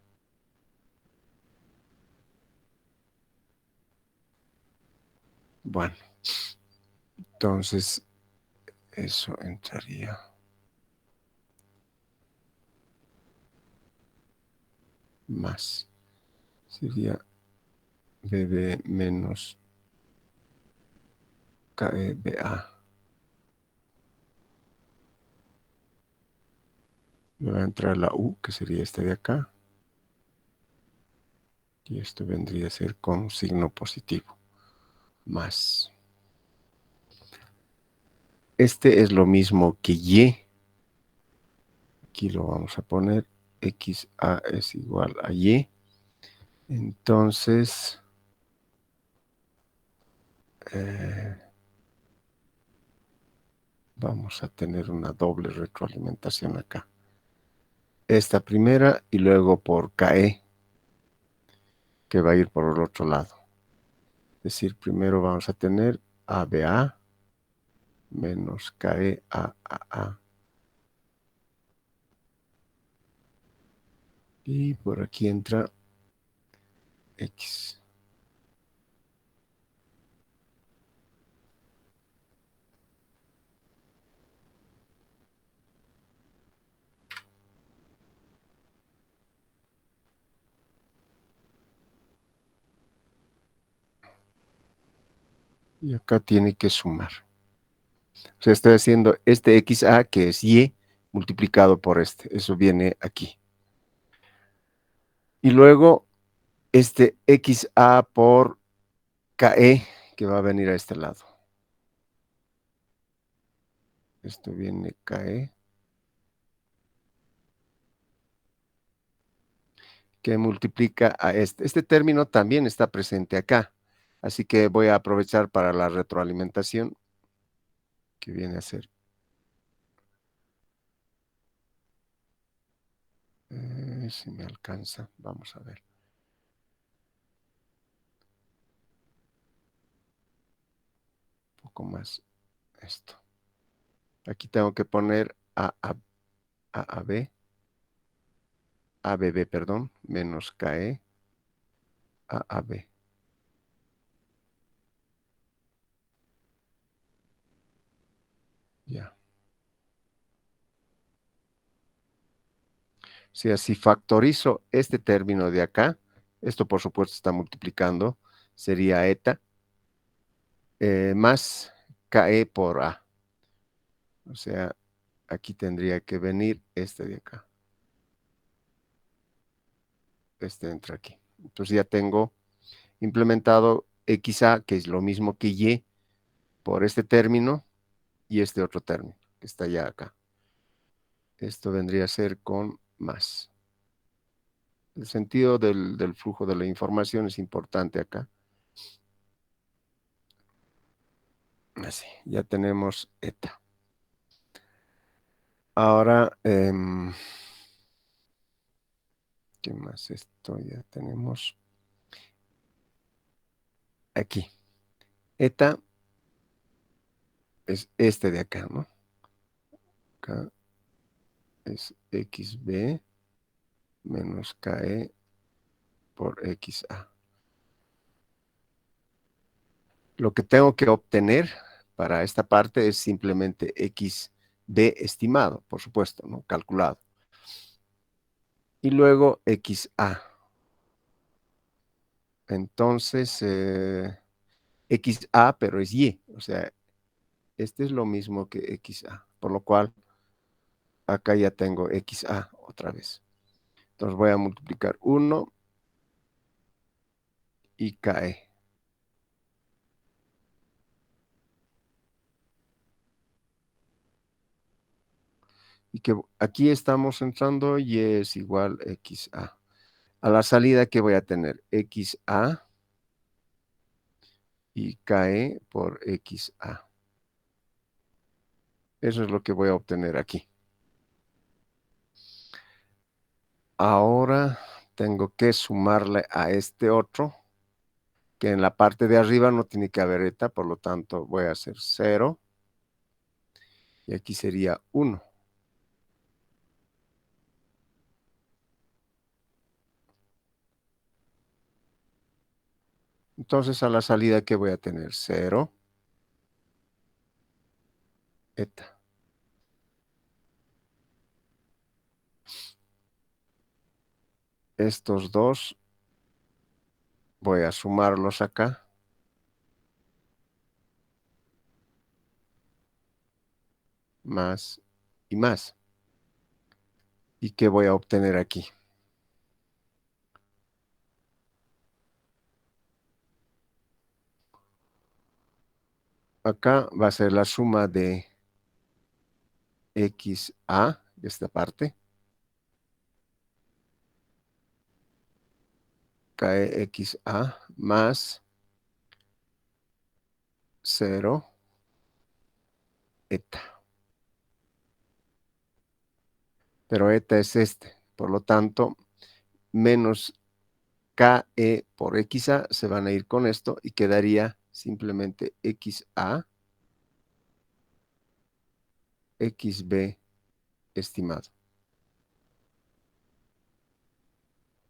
Bueno, entonces eso entraría más. Sería BB menos KEBA. Me va a entrar la U, que sería este de acá. Y esto vendría a ser con signo positivo. Más. Este es lo mismo que Y. Aquí lo vamos a poner. XA es igual a Y. Entonces, vamos a tener una doble retroalimentación acá. Esta primera y luego por KE, que va a ir por el otro lado. Es decir, primero vamos a tener ABA menos KE AAA. Y por aquí entra X. Y acá tiene que sumar. O sea, estoy haciendo este XA, que es Y, multiplicado por este. Eso viene aquí. Y luego este XA por KE, que va a venir a este lado. Esto viene KE, que multiplica a este. Este término también está presente acá. Así que voy a aprovechar para la retroalimentación, que viene a ser. Si me alcanza, vamos a ver. Un poco más esto. Aquí tengo que poner AAB, ABB, perdón, menos KE, AAB. Ya. Si así factorizo este término de acá, esto por supuesto está multiplicando, sería eta más KE por A. O sea, aquí tendría que venir este de acá. Este entra aquí. Entonces ya tengo implementado XA, que es lo mismo que Y, por este término y este otro término, que está ya acá. Esto vendría a ser con más. El sentido del flujo de la información es importante acá. Así, ya tenemos eta. Ahora, ¿qué más? Esto ya tenemos aquí. Eta es este de acá, ¿no? Acá es XB menos KE por XA. Lo que tengo que obtener para esta parte es simplemente XB estimado, por supuesto, ¿no? Calculado. Y luego XA. Entonces, XA, pero es Y. O sea, este es lo mismo que XA. Por lo cual, acá ya tengo XA otra vez. Entonces voy a multiplicar 1 y KE. Y que aquí estamos entrando y es igual XA. A la salida, ¿qué voy a tener? XA y KE por XA. Eso es lo que voy a obtener aquí. Ahora tengo que sumarle a este otro, que en la parte de arriba no tiene que haber eta, por lo tanto voy a hacer 0. Y aquí sería 1. Entonces a la salida, ¿qué voy a tener? 0, eta. Estos dos voy a sumarlos acá. Más y más. ¿Y qué voy a obtener aquí? Acá va a ser la suma de XA, de esta parte, cae XA más 0 eta. Pero eta es este. Por lo tanto, menos KE por XA se van a ir con esto y quedaría simplemente XA, XB estimado.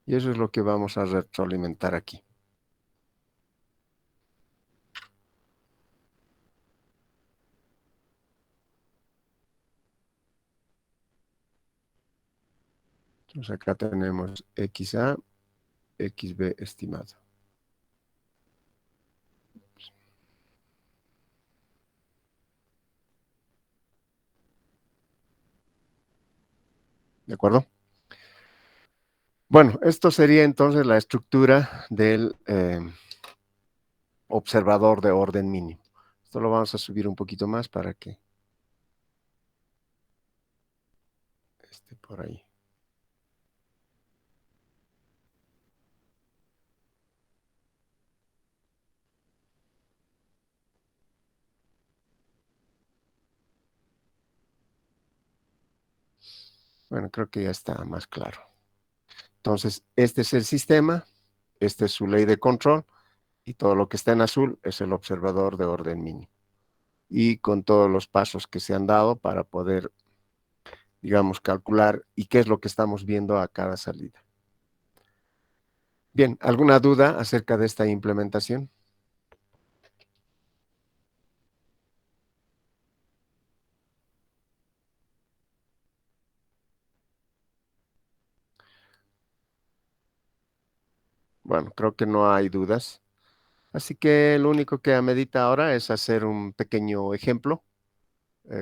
Y eso es lo que vamos a retroalimentar aquí. Entonces acá tenemos XA, XB estimado. ¿De acuerdo? Bueno, esto sería entonces la estructura del observador de orden mínimo. Esto lo vamos a subir un poquito más para que esté por ahí. Bueno, creo que ya está más claro. Entonces, este es el sistema, esta es su ley de control, y todo lo que está en azul es el observador de orden mínimo. Y con todos los pasos que se han dado para poder, digamos, calcular y qué es lo que estamos viendo a cada salida. Bien, ¿alguna duda acerca de esta implementación? Bueno, creo que no hay dudas. Así que lo único que amerita ahora es hacer un pequeño ejemplo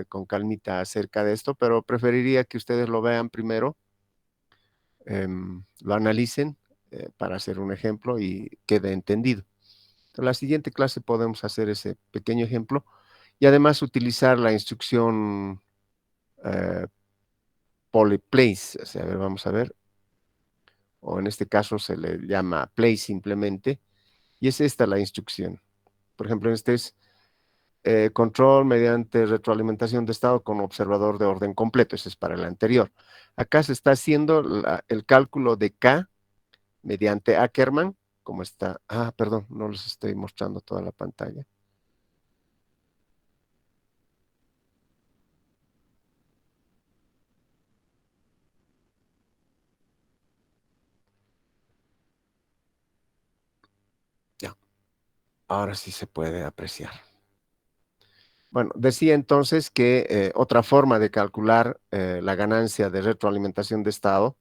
con calmita acerca de esto, pero preferiría que ustedes lo vean primero, lo analicen para hacer un ejemplo y quede entendido. En la siguiente clase podemos hacer ese pequeño ejemplo y además utilizar la instrucción eh, polyplace. O sea, a ver, vamos a ver, o en este caso se le llama place simplemente, y es esta la instrucción. Por ejemplo, este es control mediante retroalimentación de estado con observador de orden completo. Ese es para el anterior. Acá se está haciendo el cálculo de K mediante Ackermann, como está. Ah, perdón, no les estoy mostrando toda la pantalla. Ya, ahora sí se puede apreciar. Bueno, decía entonces que otra forma de calcular la ganancia de retroalimentación de estado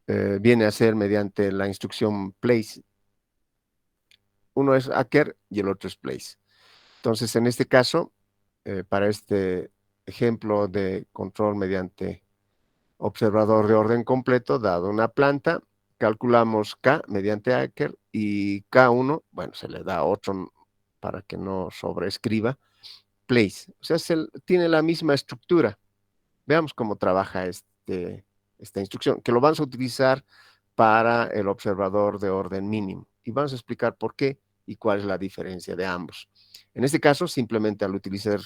viene a ser mediante la instrucción place. Uno es Acker y el otro es place. Entonces, en este caso, para este ejemplo de control mediante observador de orden completo, dado una planta, calculamos K mediante Acker y K1, bueno, se le da otro para que no sobreescriba, place. O sea, tiene la misma estructura. Veamos cómo trabaja esta instrucción, que lo vamos a utilizar para el observador de orden mínimo. Y vamos a explicar por qué y cuál es la diferencia de ambos. En este caso, simplemente al utilizar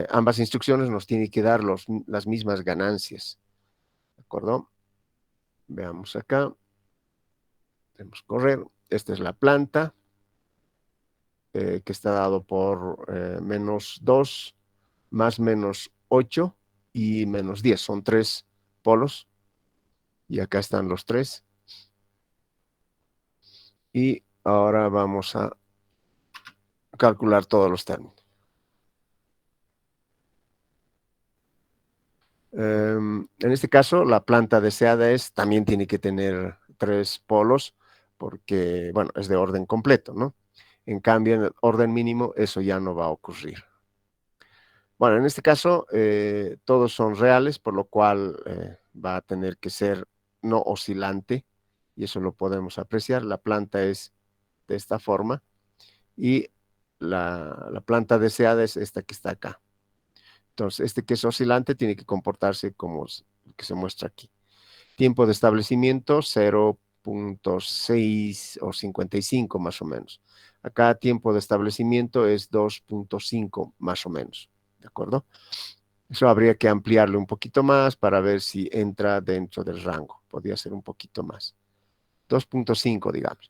ambas instrucciones nos tiene que dar las mismas ganancias. ¿De acuerdo? Veamos acá. Podemos correr. Esta es la planta que está dado por menos 2 más menos 8 y menos 10. Son tres polos. Y acá están los tres. Y ahora vamos a calcular todos los términos. En este caso, la planta deseada también tiene que tener tres polos porque, bueno, es de orden completo, ¿no? En cambio, en el orden mínimo, eso ya no va a ocurrir. Bueno, en este caso, todos son reales, por lo cual va a tener que ser no oscilante, y eso lo podemos apreciar. La planta es de esta forma, y la planta deseada es esta que está acá. Entonces, este que es oscilante tiene que comportarse como que se muestra aquí. Tiempo de establecimiento 0.6 o 55 más o menos. Acá tiempo de establecimiento es 2.5 más o menos. ¿De acuerdo? Eso habría que ampliarlo un poquito más para ver si entra dentro del rango. Podría ser un poquito más. 2.5, digamos.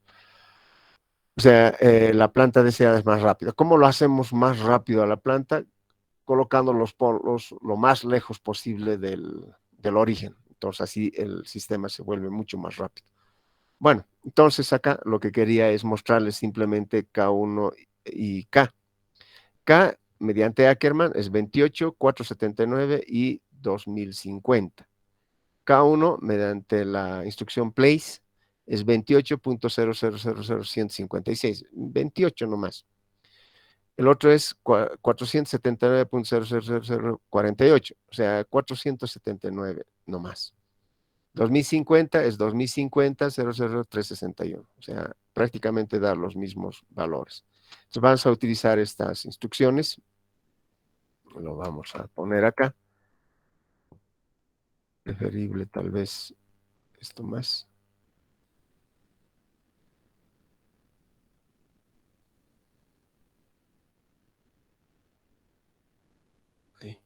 O sea, la planta deseada es más rápida. ¿Cómo lo hacemos más rápido a la planta? Colocando los polos lo más lejos posible del origen. Entonces así el sistema se vuelve mucho más rápido. Bueno, entonces acá lo que quería es mostrarles simplemente K1 y K. K mediante Ackermann es 28, 479 y 2050. K1 mediante la instrucción place es 28.0000156, 28 nomás. El otro es 479.00048, o sea, 479 nomás. 2050 es 2050, 00361, o sea, prácticamente da los mismos valores. Entonces vamos a utilizar estas instrucciones, lo vamos a poner acá, preferible tal vez esto más. Ahí.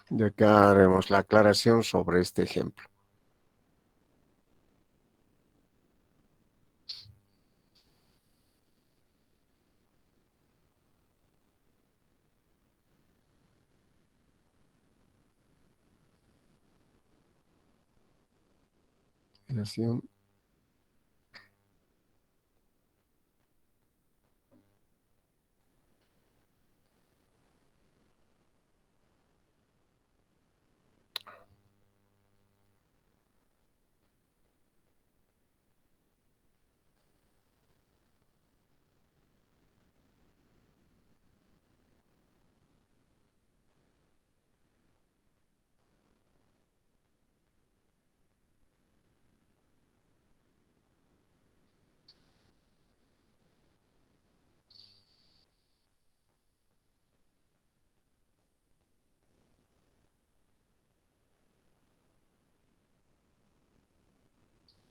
De acá haremos la aclaración sobre este ejemplo. Aclaración.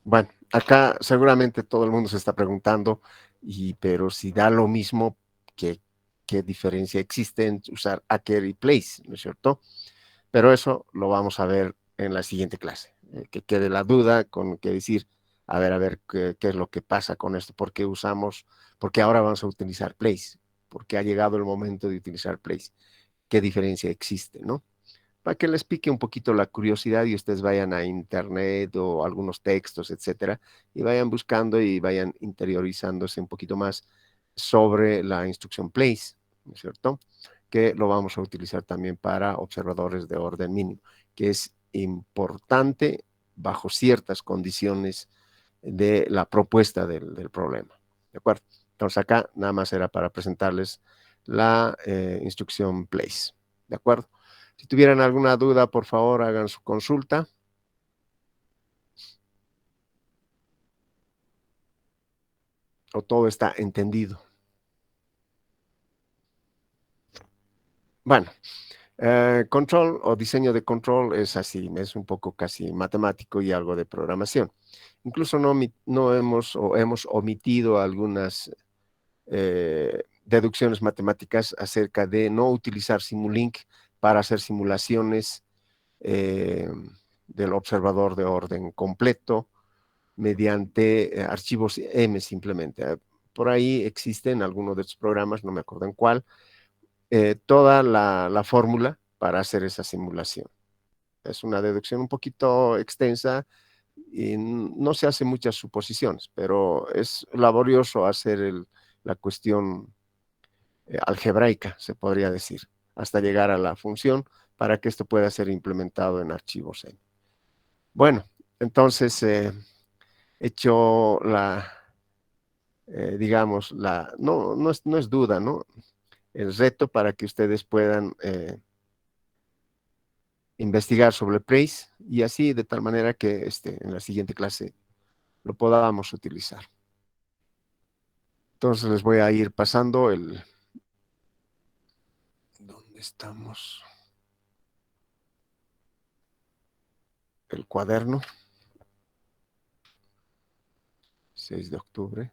Bueno, acá seguramente todo el mundo se está preguntando, pero si da lo mismo, ¿qué diferencia existe en usar Acker y Place, ¿no es cierto? Pero eso lo vamos a ver en la siguiente clase. Que quede la duda con que decir, a ver, qué es lo que pasa con esto, por qué ahora vamos a utilizar Place, porque ha llegado el momento de utilizar Place, qué diferencia existe, ¿no? Para que les pique un poquito la curiosidad y ustedes vayan a internet o algunos textos, etcétera, y vayan buscando y vayan interiorizándose un poquito más sobre la instrucción place, ¿no es cierto? Que lo vamos a utilizar también para observadores de orden mínimo, que es importante bajo ciertas condiciones de la propuesta del problema. ¿De acuerdo? Entonces acá nada más era para presentarles la instrucción place. ¿De acuerdo? Si tuvieran alguna duda, por favor, hagan su consulta. O todo está entendido. Bueno, Control o diseño de control es así, es un poco casi matemático y algo de programación. Incluso no hemos omitido algunas deducciones matemáticas acerca de no utilizar Simulink para hacer simulaciones eh, del observador de orden completo mediante archivos M simplemente. Por ahí existen algunos de estos programas, no me acuerdo en cuál, toda la fórmula para hacer esa simulación. Es una deducción un poquito extensa y no se hace muchas suposiciones, pero es laborioso hacer la cuestión algebraica, se podría decir, hasta llegar a la función para que esto pueda ser implementado en archivos M. Bueno, entonces, hecho digamos, no es duda, ¿no? El reto para que ustedes puedan investigar sobre Praise y así de tal manera que en la siguiente clase lo podamos utilizar. Entonces les voy a ir pasando ¿dónde estamos? El cuaderno, 6 de octubre.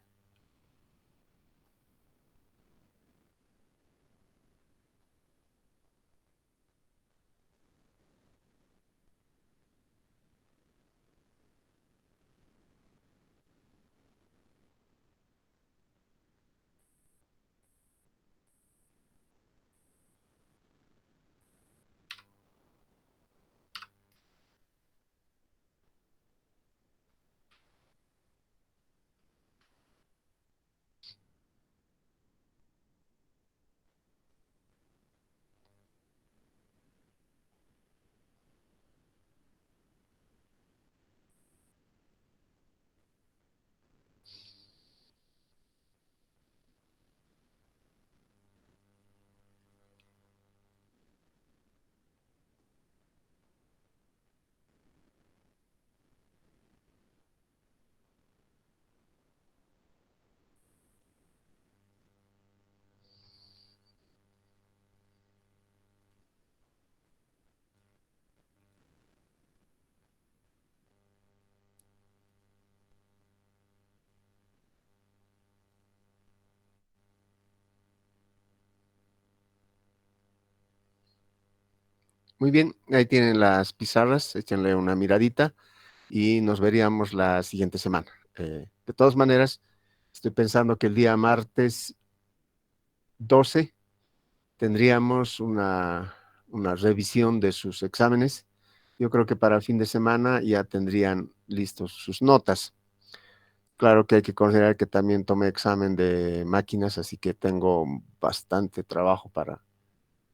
Muy bien, ahí tienen las pizarras, échenle una miradita y nos veríamos la siguiente semana. De todas maneras, estoy pensando que el día martes 12 tendríamos una revisión de sus exámenes. Yo creo que para el fin de semana ya tendrían listos sus notas. Claro que hay que considerar que también tomé examen de máquinas, así que tengo bastante trabajo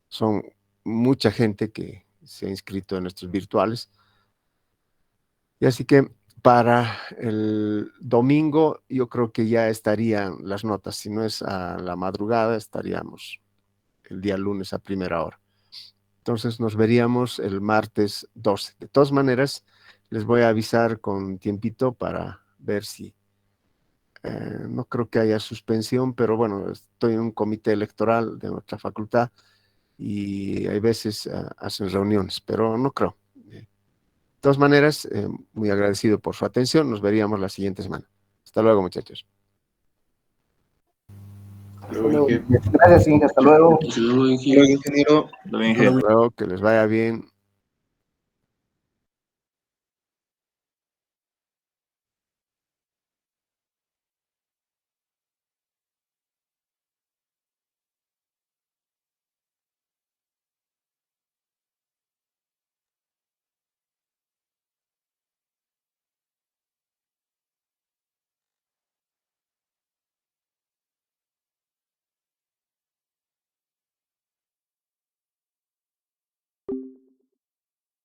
son mucha gente que se ha inscrito en estos virtuales. Y así que para el domingo yo creo que ya estarían las notas. Si no es a la madrugada, estaríamos el día lunes a primera hora. Entonces nos veríamos el martes 12. De todas maneras, les voy a avisar con tiempito para ver si, no creo que haya suspensión, pero bueno, estoy en un comité electoral de nuestra facultad y hay veces hacen reuniones, pero no creo. De todas maneras, muy agradecido por su atención. Nos veríamos la siguiente semana. Hasta luego, muchachos. Hasta luego. Gracias, Inge. Hasta luego. Hasta luego, ingeniero. Hasta luego, que les vaya bien.